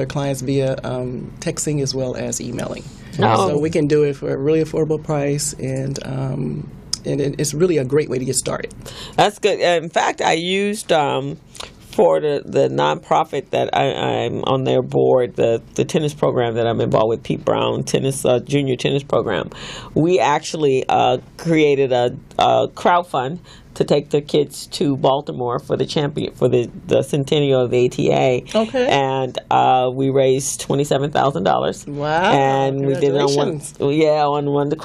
clients via texting as well as emailing. So we can do it for a really affordable price, and it's really a great way to get started. That's good. In fact, I used for the nonprofit that I'm on their board, the tennis program that I'm involved with, Pete Brown junior tennis program. We actually created a crowdfund to take the kids to Baltimore for the centennial of the ATA. Okay. And we raised $27,000. Wow. And we did it on one of the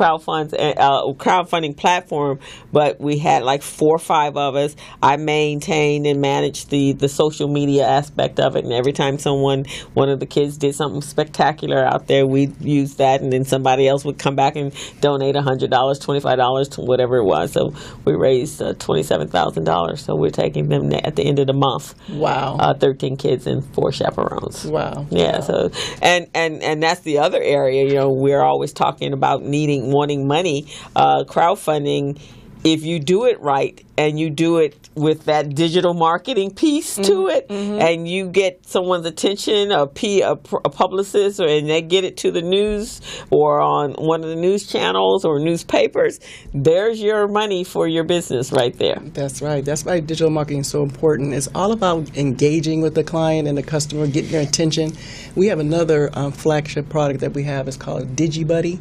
crowdfunding platform, but we had like 4 or 5 of us. I maintained and managed the social media aspect of it, and every time one of the kids did something spectacular out there, we'd use that, and then somebody else would come back and donate $100, $25 to whatever it was. So we raised $27,000. So we're taking them at the end of the month. Wow. 13 kids and 4 chaperones. Wow. Yeah. Wow. So and that's the other area. You know, we're always talking about wanting money. Crowdfunding. If you do it right and you do it with that digital marketing piece to it, and you get someone's attention, a publicist, and they get it to the news or on one of the news channels or newspapers, there's your money for your business right there. That's right. That's why digital marketing is so important. It's all about engaging with the client and the customer, getting their attention. We have another flagship product that we have. It's called DigiBuddy.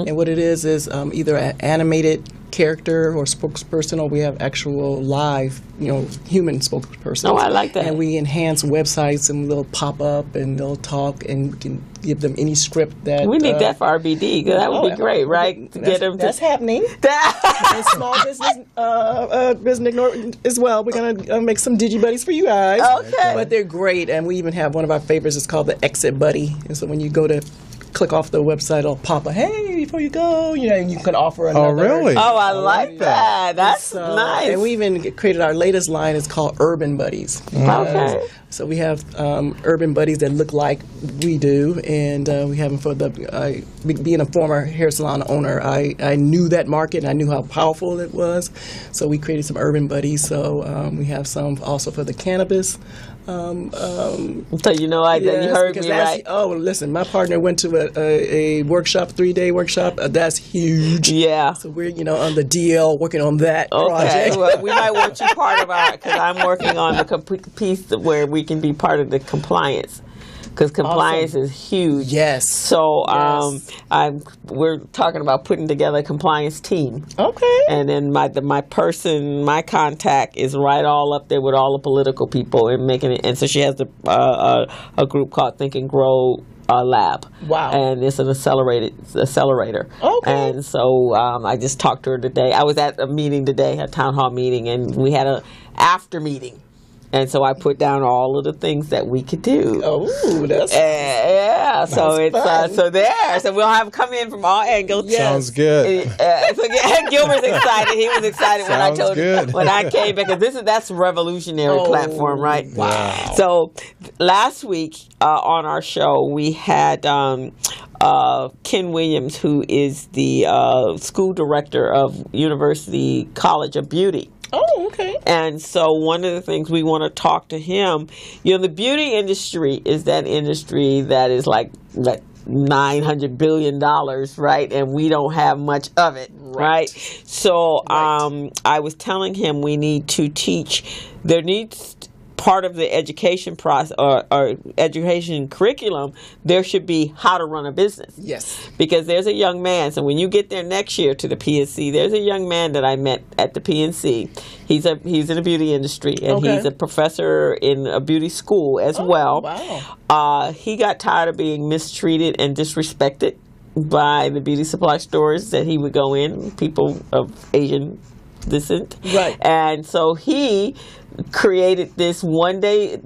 And what it is either an animated character or spokesperson, or we have actual live, human spokesperson. Oh, I like that. And we enhance websites, and they'll pop up and they'll talk, and we can give them any script that we need that for our BD. That would be great, right? That's happening. And small business as well. We're gonna make some DigiBuddies for you guys. Okay. But they're great, and we even have one of our favorites. It's called the Exit Buddy, and so when you go to click off the website, it'll pop up, hey, before you go, you can offer another. Oh, really? Oh, I like that. That's nice. And we even created our latest line. It's called Urban Buddies. Okay. So we have urban buddies that look like we do, and we have them for being a former hair salon owner, I knew that market, and I knew how powerful it was. So we created some urban buddies. So we have some also for the cannabis. So you heard me right. Oh, listen, my partner went to a workshop, 3-day workshop. That's huge. Yeah. So we're on the DL working on that project. Well, we might want you part of our, because I'm working on the piece where we can be part of the compliance. Because compliance is huge. Yes. So we're talking about putting together a compliance team. Okay. And then my contact is right all up there with all the political people and making it. And so she has a group called Think and Grow Lab. Wow. And it's an accelerator. Okay. And so I just talked to her today. I was at a meeting today, a town hall meeting, and we had an after meeting. And so I put down all of the things that we could do. Oh, that's so it's so we'll have come in from all angles. Yes. Sounds good. Gilbert's excited. He was excited when I told him when I came because that's a revolutionary platform, right? Wow. So last week on our show we had Ken Williams, who is the school director of University College of Beauty. Oh, okay. And so one of the things we want to talk to him, the beauty industry is that industry that is like $900 billion, right? And we don't have much of it, right? So I was telling him we need to teach. There needs part of the education process or education curriculum, there should be how to run a business. Yes. Because there's a young man, so when you get there next year to the PNC, there's a young man that I met at the PNC. He's in the beauty industry, and he's a professor in a beauty school as well. Wow. He got tired of being mistreated and disrespected by the beauty supply stores that he would go in, people of Asian descent. Right. And so he created this one day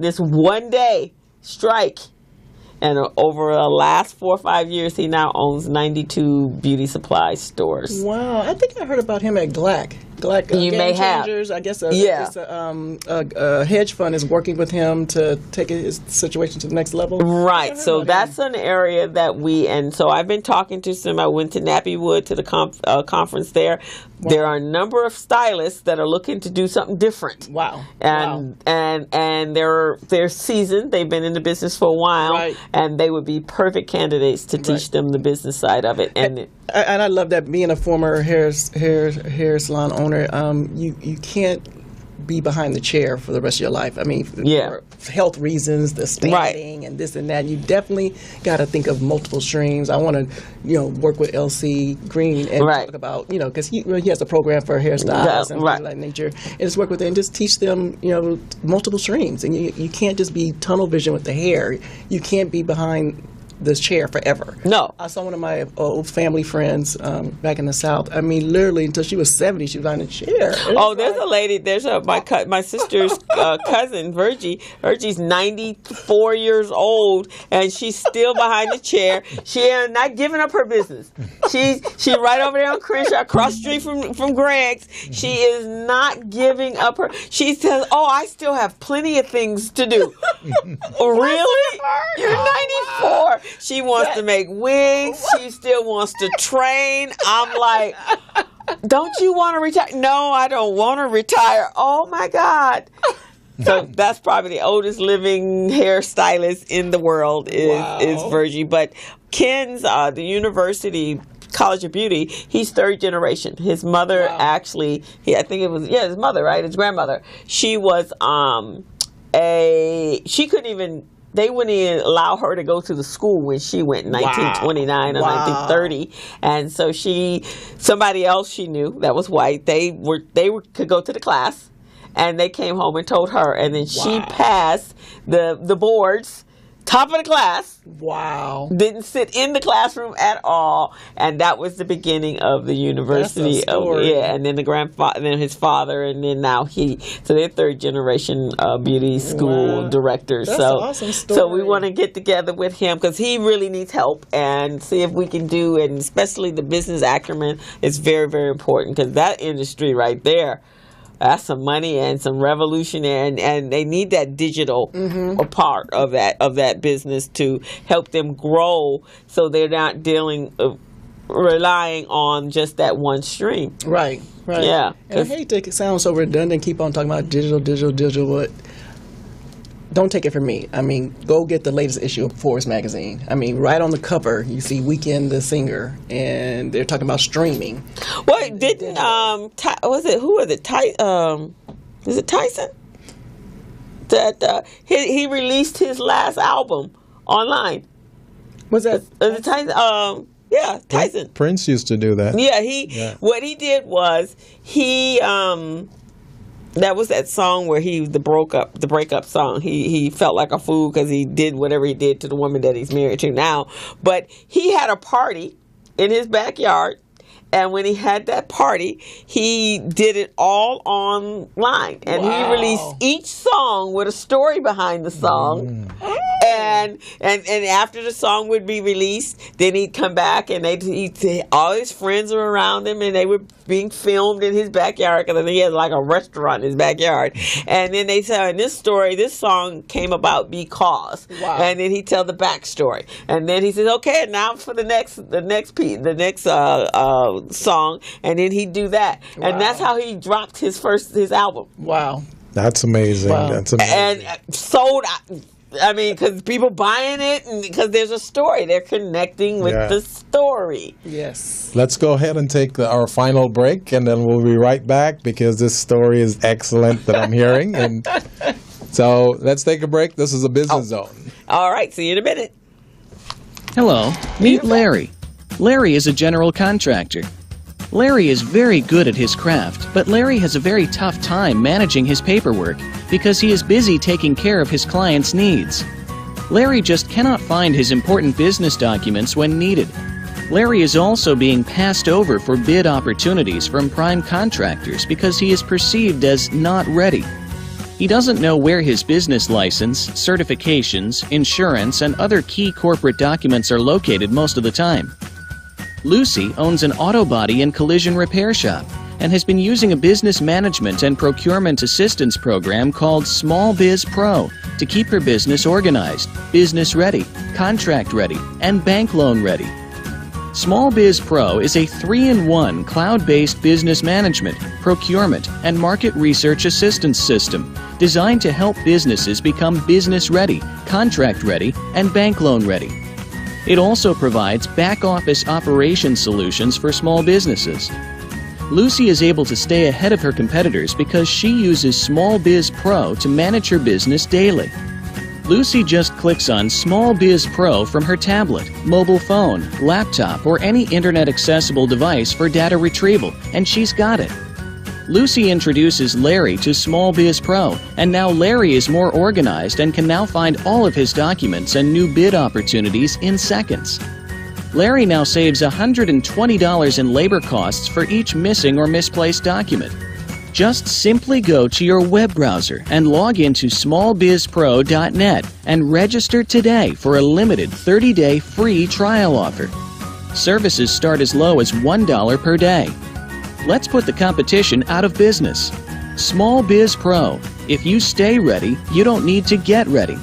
strike, and over the last 4 or 5 years he now owns 92 beauty supply stores. Wow. I think I heard about him at GLAC. like you Game may Changers. have. I guess a hedge fund is working with him to take his situation to the next level. Right. So that's an area that so I've been talking to some. I went to Nappy Wood to the conference there. Wow. There are a number of stylists that are looking to do something different. Wow. And they're seasoned. They've been in the business for a while, right. And they would be perfect candidates to teach them the business side of it. And I love that. Being a former hair salon owner, you can't be behind the chair for the rest of your life. I mean, for health reasons, the standing and this and that. You definitely got to think of multiple streams. I want to, work with LC Green and talk about, because he has a program for hairstylists and things of that nature, and just work with them and just teach them, multiple streams. And you can't just be tunnel vision with the hair. You can't be behind this chair forever. No. I saw one of my old family friends back in the South. I mean, literally until she was 70, she was on a chair. There's a lady. There's my sister's cousin, Virgie. Virgie's 94 years old, and she's still behind the chair. She is not giving up her business. She's right over there on Crenshaw, across the street from Greg's. She is not giving up her. She says, "I still have plenty of things to do." Really? You're 94. She wants to make wigs. She still wants to train. I'm like, don't you want to retire? No, I don't want to retire. Oh, my God. So that's probably the oldest living hairstylist in the world is Virgie. But Ken's, the University College of Beauty, he's third generation. His mother actually, I think it was, his mother, right? His grandmother. She was she couldn't even, they wouldn't even allow her to go to the school when she went in 1929 or 1930. And so somebody else she knew that was white, they could go to the class, and they came home and told her, and then she passed the boards, top of the class. Wow. Didn't sit in the classroom at all. And that was the beginning of the university. And then the grandfather, then his father, and then now so they're third generation beauty school directors. That's an awesome story. So we want to get together with him because he really needs help and see if we can do, and especially the business acumen is very, very important, because that industry right there, that's some money and some revolutionary, and they need that digital part of that business to help them grow, so they're not relying on just that one stream. Right. Yeah. And I hate to sound so redundant, keep on talking about digital, but don't take it from me. I mean, go get the latest issue of Forbes magazine. I mean, right on the cover, you see Weekend the Singer, and they're talking about streaming. Well, didn't is it Tyson? That he released his last album online. Was that? Is it Tyson? Yeah, Tyson. Prince used to do that. Yeah, what he did was that was that song where the breakup song. He felt like a fool because he did whatever he did to the woman that he's married to now. But he had a party in his backyard, and when he had that party, he did it all online, and he released each song with a story behind the song. And after the song would be released, then he'd come back, and all his friends were around him, and they were being filmed in his backyard, because I think he had like a restaurant in his backyard. And then they said, in this story, this song came about because. And then he'd tell the backstory, and then he says, okay, now for the next song, and then he'd do that, and that's how he dropped his album. Wow, that's amazing. That's amazing. And sold. I mean, because people buying it, and because there's a story, they're connecting with the story. Yes. Let's go ahead and take our final break, and then we'll be right back, because this story is excellent that I'm hearing. And so let's take a break. This is a Business Zone. All right. See you in a minute. Hello. Meet Larry. Larry is a general contractor. Larry is very good at his craft, but Larry has a very tough time managing his paperwork because he is busy taking care of his clients' needs. Larry just cannot find his important business documents when needed. Larry is also being passed over for bid opportunities from prime contractors because he is perceived as not ready. He doesn't know where his business license, certifications, insurance, and other key corporate documents are located most of the time. Lucy owns an auto body and collision repair shop. and has been using a business management and procurement assistance program called Small Biz Pro to keep her business organized, business ready, contract ready, and bank loan ready. Small Biz Pro is a 3-in-1 cloud-based business management, procurement, and market research assistance system designed to help businesses become business ready, contract ready, and bank loan ready. It also provides back-office operation solutions for small businesses. Lucy is able to stay ahead of her competitors because she uses Small Biz Pro to manage her business daily. Lucy just clicks on Small Biz Pro from her tablet, mobile phone, laptop, or any internet-accessible device for data retrieval, and she's got it. Lucy introduces Larry to Small Biz Pro, and now Larry is more organized and can now find all of his documents and new bid opportunities in seconds. Larry now saves $120 in labor costs for each missing or misplaced document. Just simply go to your web browser and log into smallbizpro.net and register today for a limited 30-day free trial offer. Services start as low as $1 per day. Let's put the competition out of business. Small Biz Pro. If you stay ready, you don't need to get ready.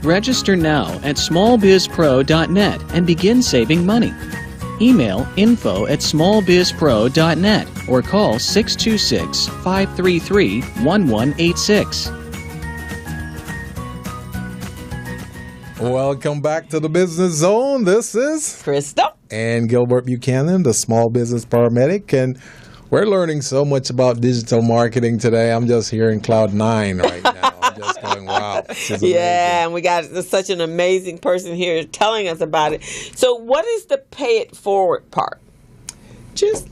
Register now at smallbizpro.net and begin saving money. Email info@smallbizpro.net or call 626-533-1186. Welcome back to the Business Zone. This is Krista and Gilbert Buchanan, the small business paramedic, and we're learning so much about digital marketing today. I'm just hearing cloud 9 right now. I'm just going, wow. This is amazing. and we got such an amazing person here telling us about it. So what is the pay it forward part? Just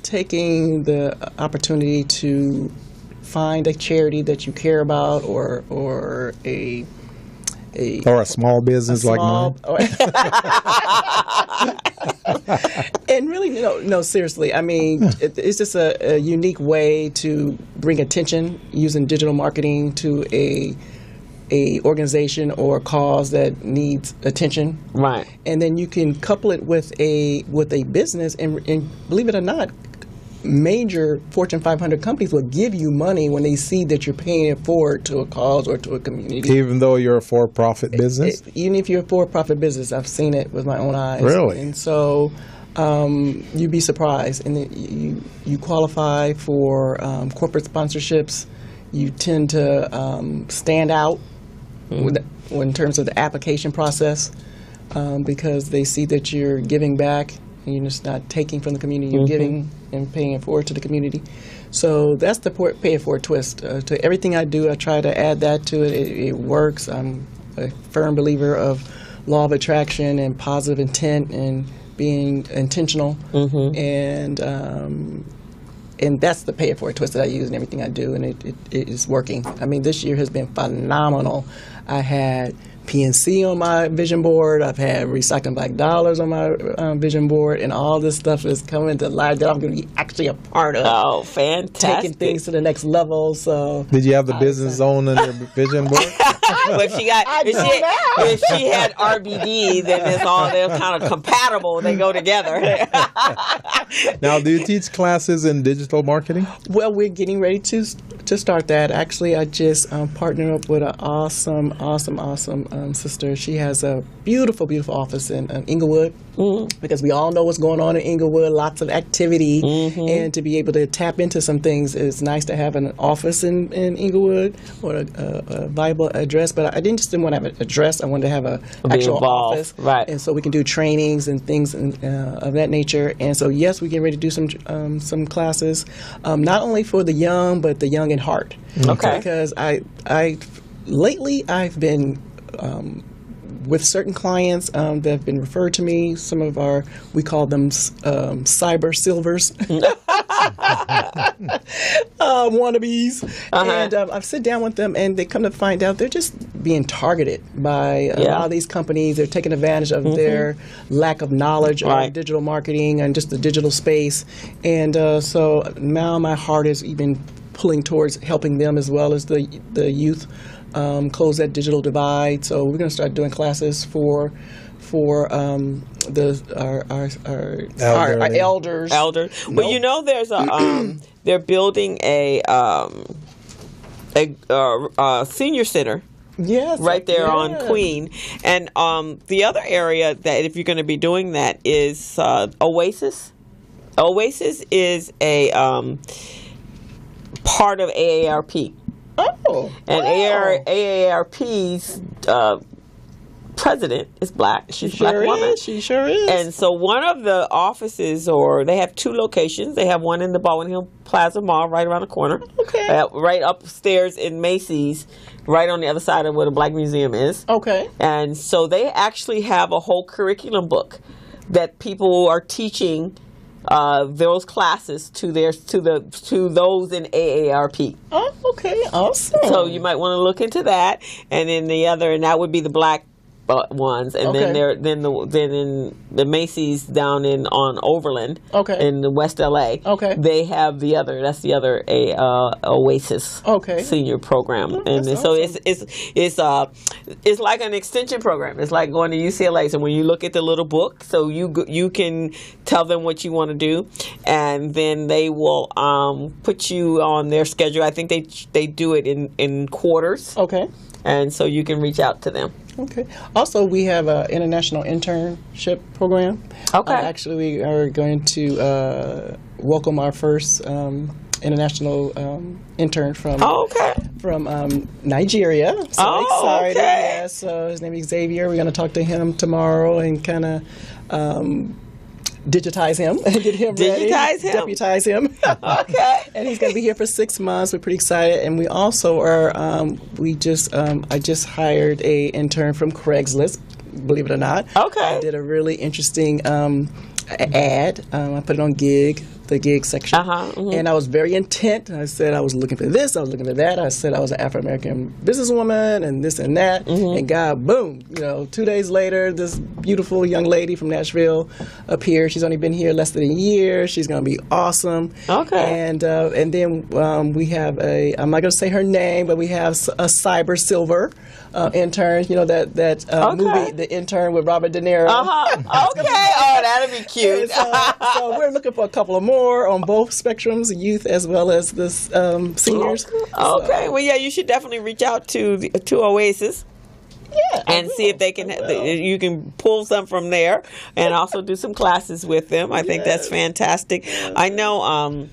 taking the opportunity to find a charity that you care about, or a small business like mine. And really, no, seriously. I mean, it's just a unique way to bring attention using digital marketing to a organization or a cause that needs attention. Right. And then you can couple it with a business, and believe it or not, major Fortune 500 companies will give you money when they see that you're paying it forward to a cause or to a community. Even though you're a for-profit business? Even if you're a for-profit business, I've seen it with my own eyes. Really? And so you'd be surprised. And you qualify for corporate sponsorships. You tend to stand out in terms of the application process because they see that you're giving back. You're just not taking from the community, you're giving and paying it forward to the community. So that's the pay it forward twist. To everything I do, I try to add that to it. It works. I'm a firm believer of law of attraction and positive intent and being intentional. And that's the pay it forward twist that I use in everything I do, and it is working. I mean, this year has been phenomenal. I had PNC on my vision board. I've had Recycling Black Dollars on my vision board, and all this stuff is coming to life that I'm going to be actually a part of. Oh, fantastic. Taking things to the next level. So, did you have the Business Zone on your vision board? Well, if she had RBD, then they're kind of compatible. They go together. Now, do you teach classes in digital marketing? Well, we're getting ready to start that. Actually, I just partnered up with an awesome sister. She has a beautiful office in Inglewood, because we all know what's going on in Inglewood, lots of activity, and to be able to tap into some things, it's nice to have an office in Inglewood or a viable address. But I didn't want to have an address. I wanted to have an actual office, right? And so we can do trainings and things of that nature. And so yes, we get ready to do some classes, not only for the young, but the young in heart. Okay. Because lately I've been with certain clients that have been referred to me. Some of we call them cyber silvers, wannabes. And I've sit down with them, and they come to find out they're just being targeted by a lot of these companies. They're taking advantage of their lack of knowledge of digital marketing and just the digital space. And so now my heart is even pulling towards helping them as well as the youth close that digital divide. So we're going to start doing classes for our elders. Well, you know, there's a they're building a senior center. Yes, right there on Queen. And the other area that, if you're going to be doing that, is Oasis. Oasis is a part of AARP. Oh. And AARP's president is black. She's a black woman. She sure is. And so one of the offices, or they have two locations. They have one in the Baldwin Hill Plaza Mall right around the corner. Okay. Right upstairs in Macy's, right on the other side of where the Black Museum is. Okay. And so they actually have a whole curriculum book that people are teaching those classes to those in AARP. Oh, okay. Awesome. So you might want to look into that. And then and that would be the black ones, and then in the Macy's down on Overland, in the West LA, they have the other. That's the other Oasis senior program, and so awesome. it's like an extension program. It's like going to UCLA. So when you look at the little book, so you can tell them what you want to do, and then they will put you on their schedule. I think they do it in quarters. Okay. And so you can reach out to them. Okay. Also, we have an international internship program. Okay. Actually, we are going to welcome our first international intern from Nigeria. So excited! Okay. Yeah. So his name is Xavier. We're going to talk to him tomorrow and kind of digitize him and get him ready. Deputize him. Okay. And he's going to be here for 6 months. We're pretty excited. And we also are, I just hired a intern from Craigslist, believe it or not. Okay. I did a really interesting ad. I put it on the gig section. And I was very intent. I said I was looking for this, I was looking for that. I said I was an Afro-American businesswoman and this and that. And God, boom, 2 days later, this beautiful young lady from Nashville appeared. She's only been here less than a year. She's going to be awesome. Okay. And then we have I'm not going to say her name, but we have a Cyber Silver intern. That movie, The Intern with Robert De Niro. Okay. Oh, that'll be cute. So we're looking for a couple of more on both spectrums, youth as well as the seniors. Okay. Well, yeah, you should definitely reach out to Oasis. Yeah, and see if they can. You can pull some from there, and also do some classes with them. I think that's fantastic. I know.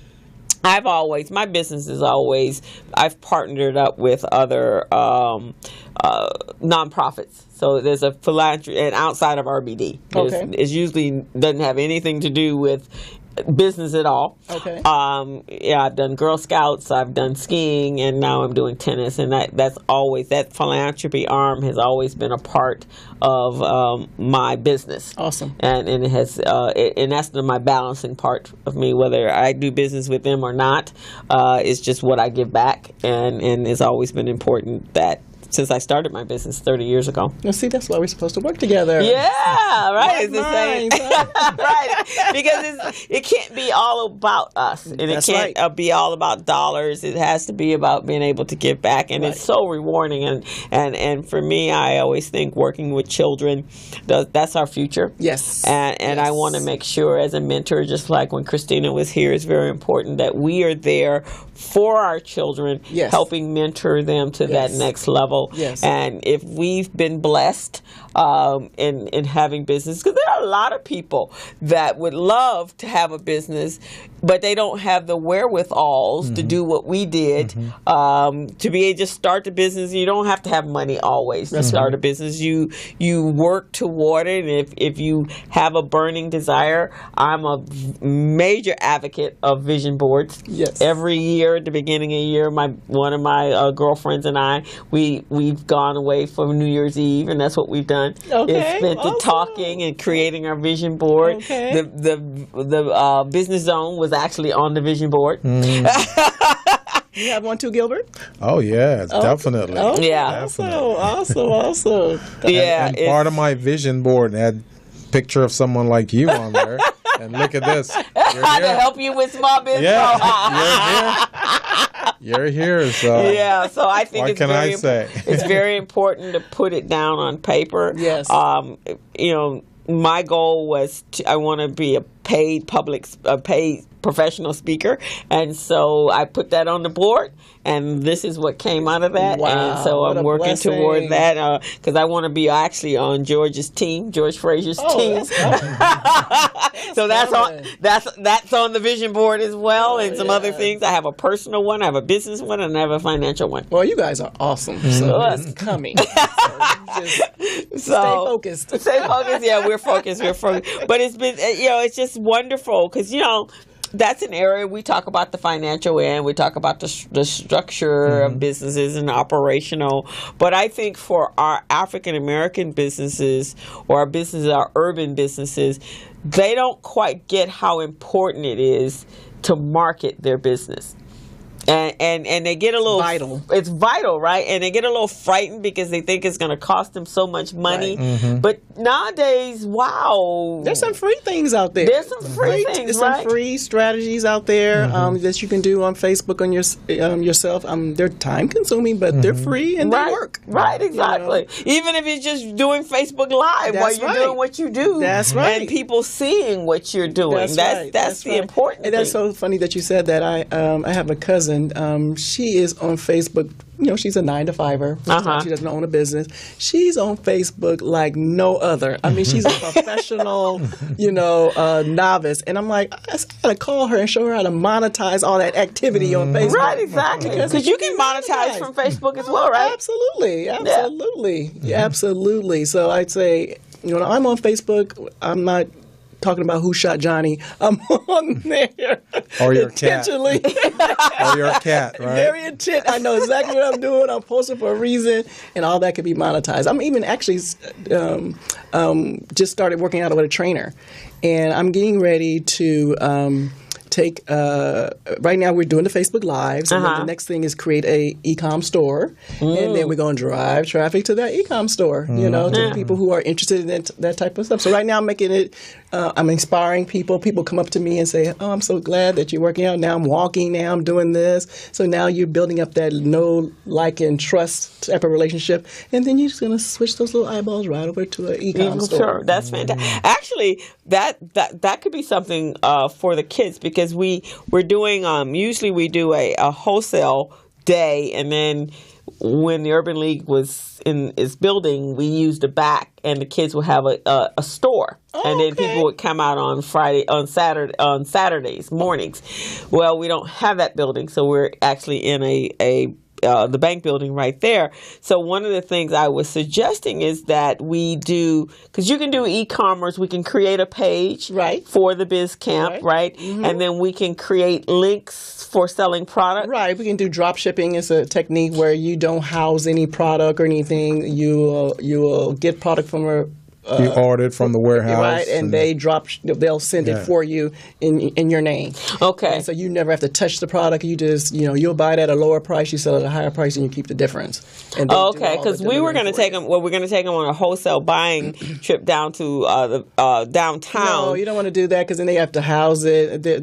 My business is always. I've partnered up with other nonprofits. So there's a philanthropy, and outside of RBD, it usually doesn't have anything to do with business at all. Okay. I've done Girl Scouts, I've done skiing, and now I'm doing tennis. And that philanthropy arm has always been a part of my business. Awesome. And it has, and that's my balancing part of me. Whether I do business with them or not, it's just what I give back, and it's always been important that. Since I started my business 30 years ago. Now, see, that's why we're supposed to work together. Yeah, right. It's the same. Huh? Right. Because it can't be all about us. And that's it can't be all about dollars. It has to be about being able to give back. And it's so rewarding. And for me, I always think working with children, that's our future. Yes. And I want to make sure as a mentor, just like when Christina was here, it's very important that we are there for our children, helping mentor them to that next level. Yes. And if we've been blessed in having business, because there are a lot of people that would love to have a business, but they don't have the wherewithals to do what we did, to be able to start the business. You don't have to have money always to start a business. You work toward it, and if you have a burning desire, I'm a major advocate of vision boards. Yes. Every year at the beginning of the year, one of my girlfriends and I, we've gone away for New Year's Eve, and that's what we've done. Okay. It's been the talking and creating our vision board. Okay. The BusinessZone was actually on the vision board. You have one too, Gilbert? Oh, yeah, definitely. Oh, yeah. Awesome. Yeah. And part of my vision board had a picture of someone like you on there. And look at this. To help you with small business. Yeah, you're here. You're here, so yeah. So I think it's very important to put it down on paper. Yes. My goal was I want to be a paid professional speaker, and so I put that on the board, and this is what came out of that. Wow, and so I'm working toward that because I want to be actually on George Frazier's team. So that's on the vision board as well, and some other things. I have a personal one, I have a business one, and I have a financial one. Well, you guys are awesome. So it's coming. Stay focused. Stay focused. Yeah, we're focused. But it's been, it's just wonderful because, that's an area we talk about the financial end. We talk about the structure of businesses and operational. But I think for our African American businesses or our urban businesses, they don't quite get how important it is to market their business. And they get a little vital. It's vital, right? And they get a little frightened because they think it's going to cost them so much money. Right. Mm-hmm. But nowadays, wow, there's some free things out there. There's some free things. There's some free strategies out there that you can do on Facebook on yourself. They're time consuming, but they're free and they work. Right, exactly. Even if it's just doing Facebook Live while you're doing what you do. That's right. And people seeing what you're doing. That's the important thing. And that's so funny that you said that. I have a cousin. She is on Facebook. She's a 9-to-5er. She doesn't own a business. She's on Facebook like no other. I mean, she's a professional, novice. And I'm like, I gotta call her and show her how to monetize all that activity on Facebook. Right, exactly. Because you can monetize from Facebook as well, right? Absolutely. Absolutely. So I'd say, I'm on Facebook. I'm not talking about who shot Johnny. I'm on there or your intentionally. Or your cat, right? Very intent. I know exactly what I'm doing. I'm posting for a reason, and all that can be monetized. I'm even actually just started working out with a trainer, and I'm getting ready to take. Right now, we're doing the Facebook Lives, and then the next thing is create a e-com store, and then we're going to drive traffic to that e-com store. To people who are interested in that type of stuff. So right now, I'm making it. I'm inspiring people. People come up to me and say, "Oh, I'm so glad that you're working out. Now I'm walking. Now I'm doing this." So now you're building up that know, like, and trust type of relationship, and then you're just going to switch those little eyeballs right over to an e-com store. Sure, that's fantastic. Actually, that could be something for the kids because we're doing usually we do a wholesale day, and then when the Urban League was in its building, we used the back, and the kids would have a store, and then people would come out on Saturdays mornings. Well, we don't have that building, so we're actually in the bank building right there. So one of the things I was suggesting is that we do, because you can do e-commerce, we can create a page for the Biz Camp, right? Mm-hmm. And then we can create links for selling product. Right. We can do drop shipping. It's a technique where you don't house any product or anything. You will get product from a you ordered from the warehouse, right? And they'll send it for you in your name. Okay. And so you never have to touch the product. You just you'll buy it at a lower price, you sell it at a higher price, and you keep the difference. Okay, because we were going to take them. Well, we're going to take them on a wholesale buying trip down to the downtown. No, you don't want to do that because then they have to house it. They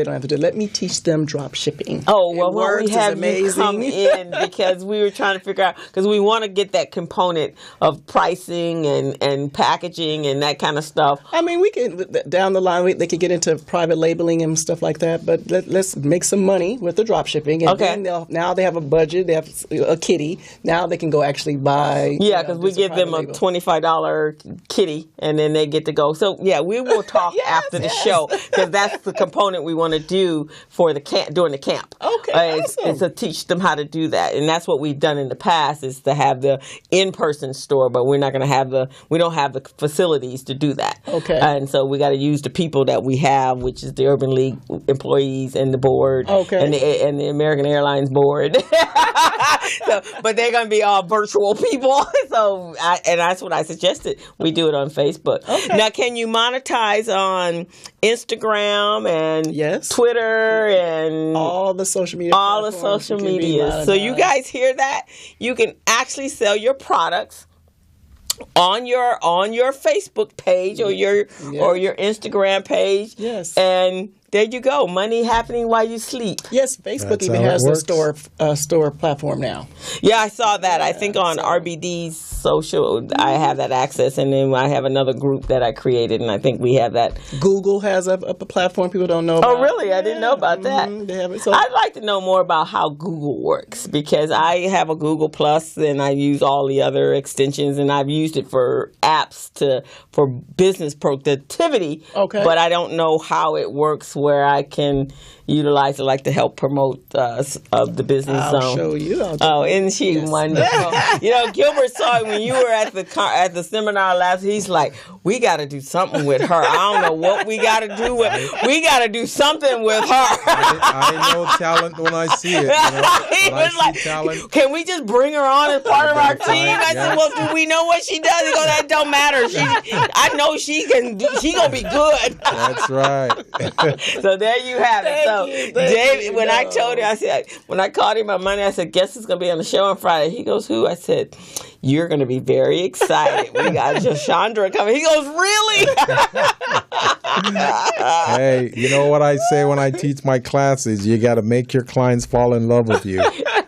don't have to do it. Let me teach them drop shipping. Oh well, we have you come in because we were trying to figure out because we want to get that component of pricing and packaging and that kind of stuff. I mean, we can down the line they could get into private labeling and stuff like that. But let's make some money with the drop shipping. And then now they have a budget. They have a kitty. Now they can go actually buy. Yeah, because we give them a $25 kitty, and then they get to go. So yeah, we will talk after the show because that's the component we want to do for the camp during the camp. Okay, awesome. Is to teach them how to do that, and that's what we've done in the past is to have the in-person store, but we're not going to have we don't have the facilities to do that. Okay. And so we got to use the people that we have, which is the Urban League employees and the board. Okay. And the American Airlines board. But they're going to be all virtual people. So that's what I suggested. We do it on Facebook. Okay. Now, can you monetize on Instagram and Twitter and all the social media? All the social media. So you guys hear that? You can actually sell your products on your Facebook page or your Instagram page, yes, and there you go. Money happening while you sleep. Yes, Facebook That's even how it has works. a store platform now. Yeah, I saw that. I think on RBD's social, I have that access, and then I have another group that I created, and I think we have that. Google has a platform people don't know about. Oh, really? I didn't know about that. They have it. So I'd like to know more about how Google works, because I have a Google Plus and I use all the other extensions, and I've used it for apps for business productivity. Okay. But I don't know how it works where I can utilize it, like to help promote the business I'll zone. show you. Oh, isn't she wonderful? You know, Gilbert saw it when you were at the seminar last. He's like, we got to do something with her. I don't know what we got to do with. We got to do something with her. I know talent when I see it. You know? He When I was see like, talent. can we just bring her on as part of our team? I said, Yeah. well, do we know what she does? He goes, that don't matter. I know she can. She gonna be good. That's right. So there you have it. So Thank David, you. when I told him, I said, when I called him on Monday, I said, guess who's gonna be on the show on Friday? He goes, who? I said, you're gonna be very excited. We got Joshandra coming. He goes, really? Hey, you know what I say when I teach my classes? You got to make your clients fall in love with you.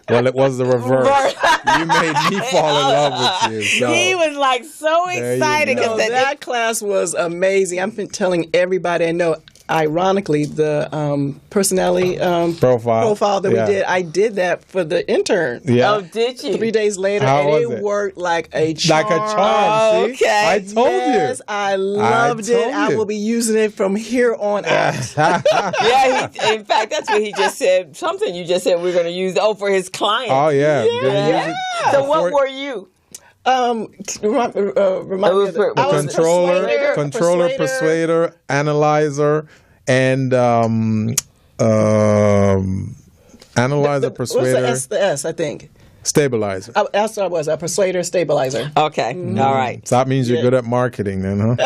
Well, it was the reverse. You made me fall in love with you. So. He was like so There you excited go. because that class was amazing. I've been telling everybody I know. Ironically, the personality profile that we did, I did that for the intern. Yeah. Oh, did you? 3 days later, How and was it it? worked like a charm. Like a charm. See? Okay. I told Yes, you. I loved it. told I you. will be using it from here on out. Yeah, in fact, that's what he just said. Something you just said we're going to use for his clients. Oh, yeah. Yeah. So what were you? Remind me of the, I was Controller, persuader, analyzer, and analyzer, persuader, What's the S, I think. stabilizer. That's what I was, a persuader, stabilizer. Okay, all right. So that means you're good at marketing then, huh?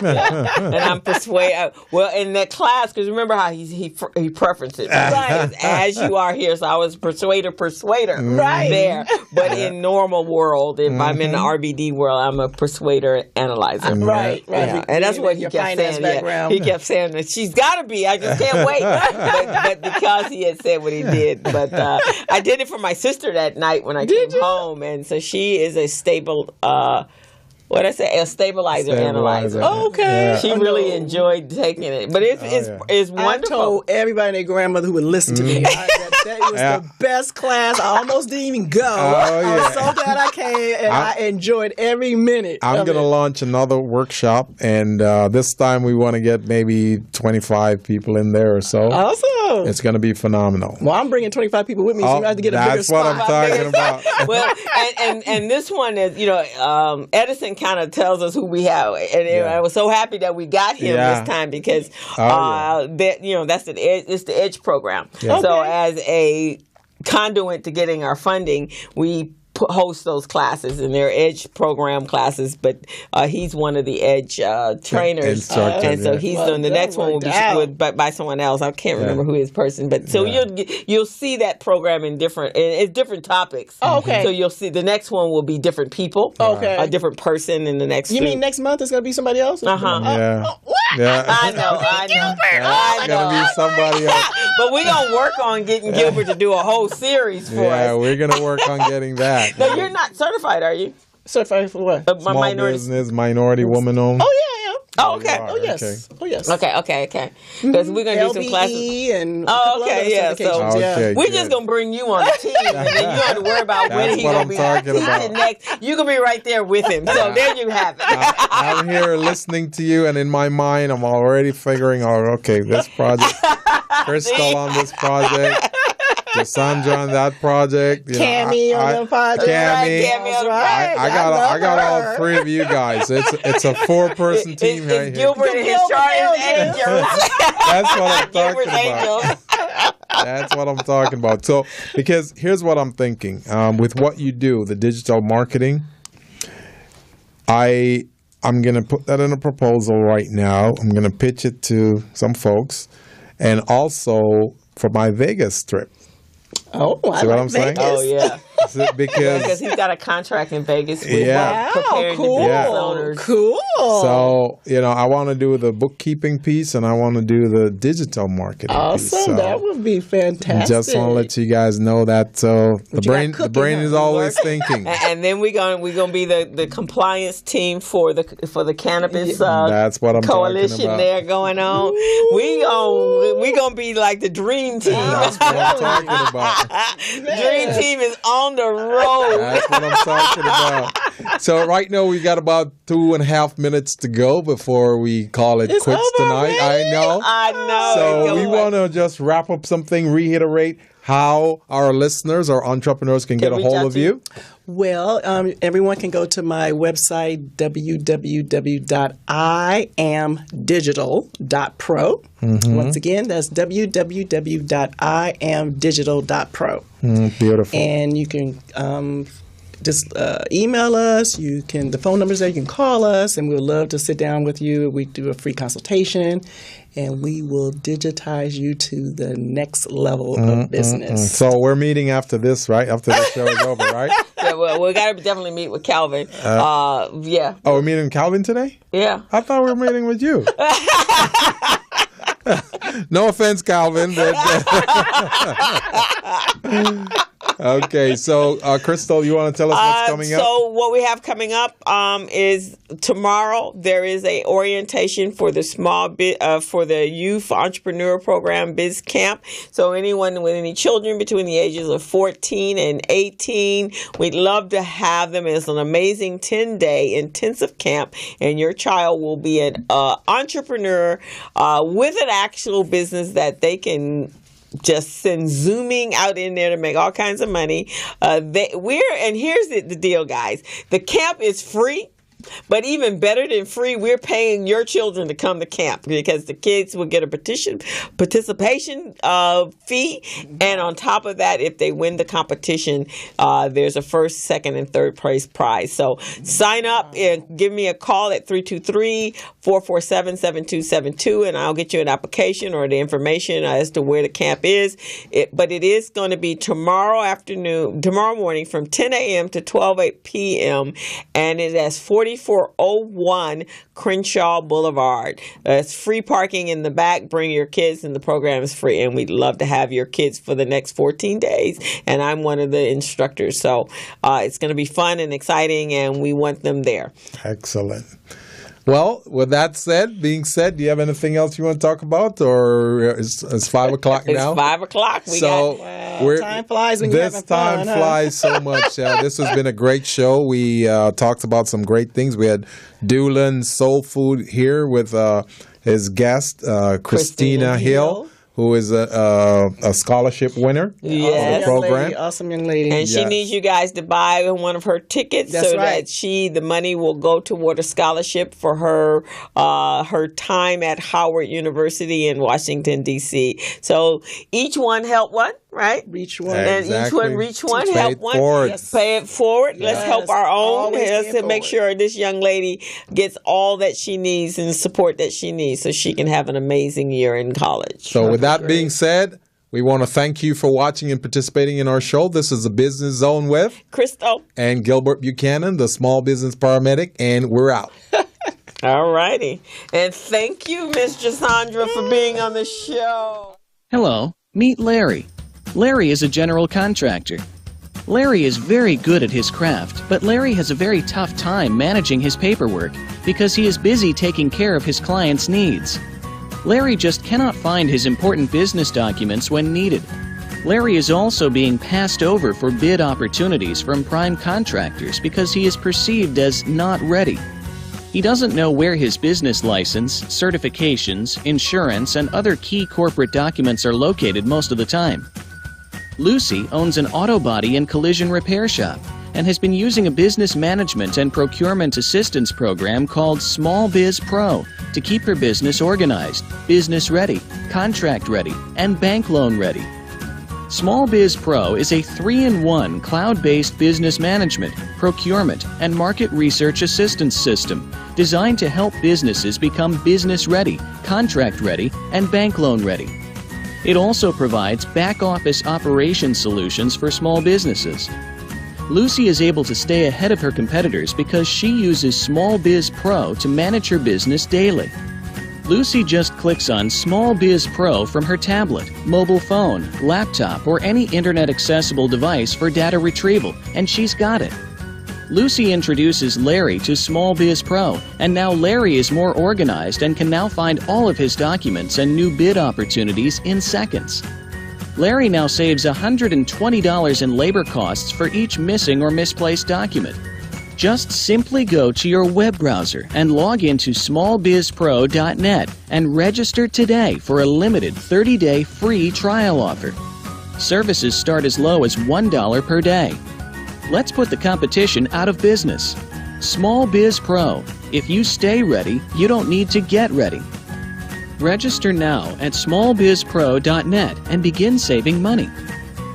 And I'm persuaded. Well, in that class, because remember how he preferenced it. Right. As you are here. So I was persuader Right. there. But in normal world, if I'm in the RBD world, I'm a persuader analyzer. Right. Yeah. And that's what he Your kept finance saying. background. Yeah. He kept saying that she's got to be. I just can't wait. but because he had said what he did. But I did it for my sister that night when I came home. And so she is a stable... a stabilizer analyzer. Oh, okay. She really enjoyed taking it. But it's wonderful. I told everybody and their grandmother who would listen to me that was the best class. I almost didn't even go. I was so glad I came, and I enjoyed every minute. I'm going to launch another workshop, and this time we want to get maybe 25 people in there or so. Awesome. It's going to be phenomenal. Well, I'm bringing 25 people with me, so you have to get a bigger That's what spot. I'm talking about. Well, and this one is, Edison kind of tells us who we have, and I was so happy that we got him this time because that's it's the EDGE program. Yeah. So as a conduit to getting our funding, we host those classes, and they're EDGE program classes, but he's one of the EDGE trainers, and so he's doing the next one will be by someone else. I can't remember who his person, but so you'll see that program in different topics. Oh, okay. So you'll see the next one will be different people. Okay. A different person in the next. You mean next month it's going to be somebody else? Uh huh. Yeah. What? Yeah. I know. It's going to be somebody else. But we're going to work on getting Gilbert to do a whole series for us. Yeah, we're going to work on getting that. No, you're not certified, are you? Certified for what? Small business, minority, woman owned. Oh, yeah, yeah. Oh, okay. Oh, yes. Okay. Oh, yes. Okay. Because we're going to do some classes. And So we're just going to bring you on the team. And then you don't have to worry about when he's going to be teaching next. You can be right there with him. So there you have it. I'm here listening to you, and in my mind, I'm already figuring out, okay, this project, Crystal on this project. Joshandra on that project. Cammy on the project. I got all three of you guys. It's a 4-person team right here. Gilbert and his Charlie's Angels. That's what I'm talking about. That's what I'm talking about. So, because here's what I'm thinking. With what you do, the digital marketing, I'm going to put that in a proposal right now. I'm going to pitch it to some folks. And also for my Vegas trip. Oh, I See what like I'm saying? Vegas. Oh, yeah. Because he's got a contract in Vegas with preparing cool. the business owners. Cool. so, I want to do the bookkeeping piece and I want to do the digital marketing piece. Awesome. So That would be fantastic. just want to let you guys know that the brain is always thinking. And then we're gonna be the compliance team for the cannabis That's what I'm coalition talking about. there going on. We gonna be like the dream team. That's what I'm talking about. Dream team is on the road. That's what I'm talking about. So right now we got about 2.5 minutes to go before we call it It's quits over tonight. already? I know. So we want to just wrap up something, reiterate how our listeners, our entrepreneurs can get a reach hold out of to you. Well, everyone can go to my website, www.iamdigital.pro. Once again, that's www.iamdigital.pro. Beautiful. And you can just email us. The phone number's there. You can call us, and we'd love to sit down with you. We do a free consultation, and we will digitize you to the next level of business. So we're meeting after this, right? After the show is over, right? Yeah, well, we got to definitely meet with Calvin. Yeah. Oh, we're meeting Calvin today? Yeah. I thought we were meeting with you. No offense, Calvin. Okay, so Crystal, you want to tell us what's coming up? So what we have coming up is tomorrow. There is a orientation for the for the youth entrepreneur program, Biz Camp. So anyone with any children between the ages of 14 and 18, we'd love to have them. It's an amazing 10-day intensive camp, and your child will be an entrepreneur with an actual business that they can just send zooming out in there to make all kinds of money. And here's the deal, guys. The camp is free. But even better than free, we're paying your children to come to camp because the kids will get a participation fee. And on top of that, if they win the competition, there's a first, second, and third place prize. So sign up and give me a call at 323-447-7272, and I'll get you an application or the information as to where the camp is. But it is going to be tomorrow morning from 10 a.m. to 12 p.m. And it has 4401 Crenshaw Boulevard. It's free parking in the back. Bring your kids, and the program is free. And we'd love to have your kids for the next 14 days. And I'm one of the instructors. So it's going to be fun and exciting, and we want them there. Excellent. Well, with that being said, do you have anything else you want to talk about, or it's 5 o'clock now? It's 5 o'clock. Time flies when you're having fun. This time flies so much. This has been a great show. We talked about some great things. We had Dulan Soul Food here with his guest, Christina Hill, who is a scholarship winner of the program. Awesome young lady. And she needs you guys to buy one of her tickets that the money will go toward a scholarship for her time at Howard University in Washington, D.C. So each one help one, right? Reach one. And each one reach one, help one. Yes. Pay it forward. Yes. Let's help our own. Let's make sure this young lady gets all that she needs and support that she needs so she can have an amazing year in college. So with that being said, we want to thank you for watching and participating in our show. This is the Business Zone with Crystal and Gilbert Buchanan, the small business paramedic, and we're out. All righty. And thank you, Miss Joshandra, for being on the show. Hello, meet Larry. Larry is a general contractor. Larry is very good at his craft, but Larry has a very tough time managing his paperwork because he is busy taking care of his clients' needs. Larry just cannot find his important business documents when needed. Larry is also being passed over for bid opportunities from prime contractors because he is perceived as not ready. He doesn't know where his business license, certifications, insurance, and other key corporate documents are located most of the time. Lucy owns an auto body and collision repair shop and has been using a business management and procurement assistance program called Small Biz Pro to keep her business organized, business ready, contract ready, and bank loan ready. Small Biz Pro is a 3-in-1 cloud-based business management, procurement, and market research assistance system designed to help businesses become business ready, contract ready, and bank loan ready. It also provides back-office operation solutions for small businesses. Lucy is able to stay ahead of her competitors because she uses Small Biz Pro to manage her business daily. Lucy just clicks on Small Biz Pro from her tablet, mobile phone, laptop, or any internet-accessible device for data retrieval, and she's got it. Lucy introduces Larry to Small Biz Pro, and now Larry is more organized and can now find all of his documents and new bid opportunities in seconds. Larry now saves $120 in labor costs for each missing or misplaced document. Just simply go to your web browser and log into smallbizpro.net and register today for a limited 30-day free trial offer. Services start as low as $1 per day. Let's put the competition out of business. Small Biz Pro. If you stay ready, you don't need to get ready. Register now at smallbizpro.net and begin saving money.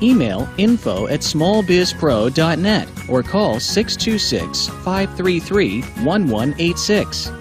Email info@smallbizpro.net or call 626-533-1186.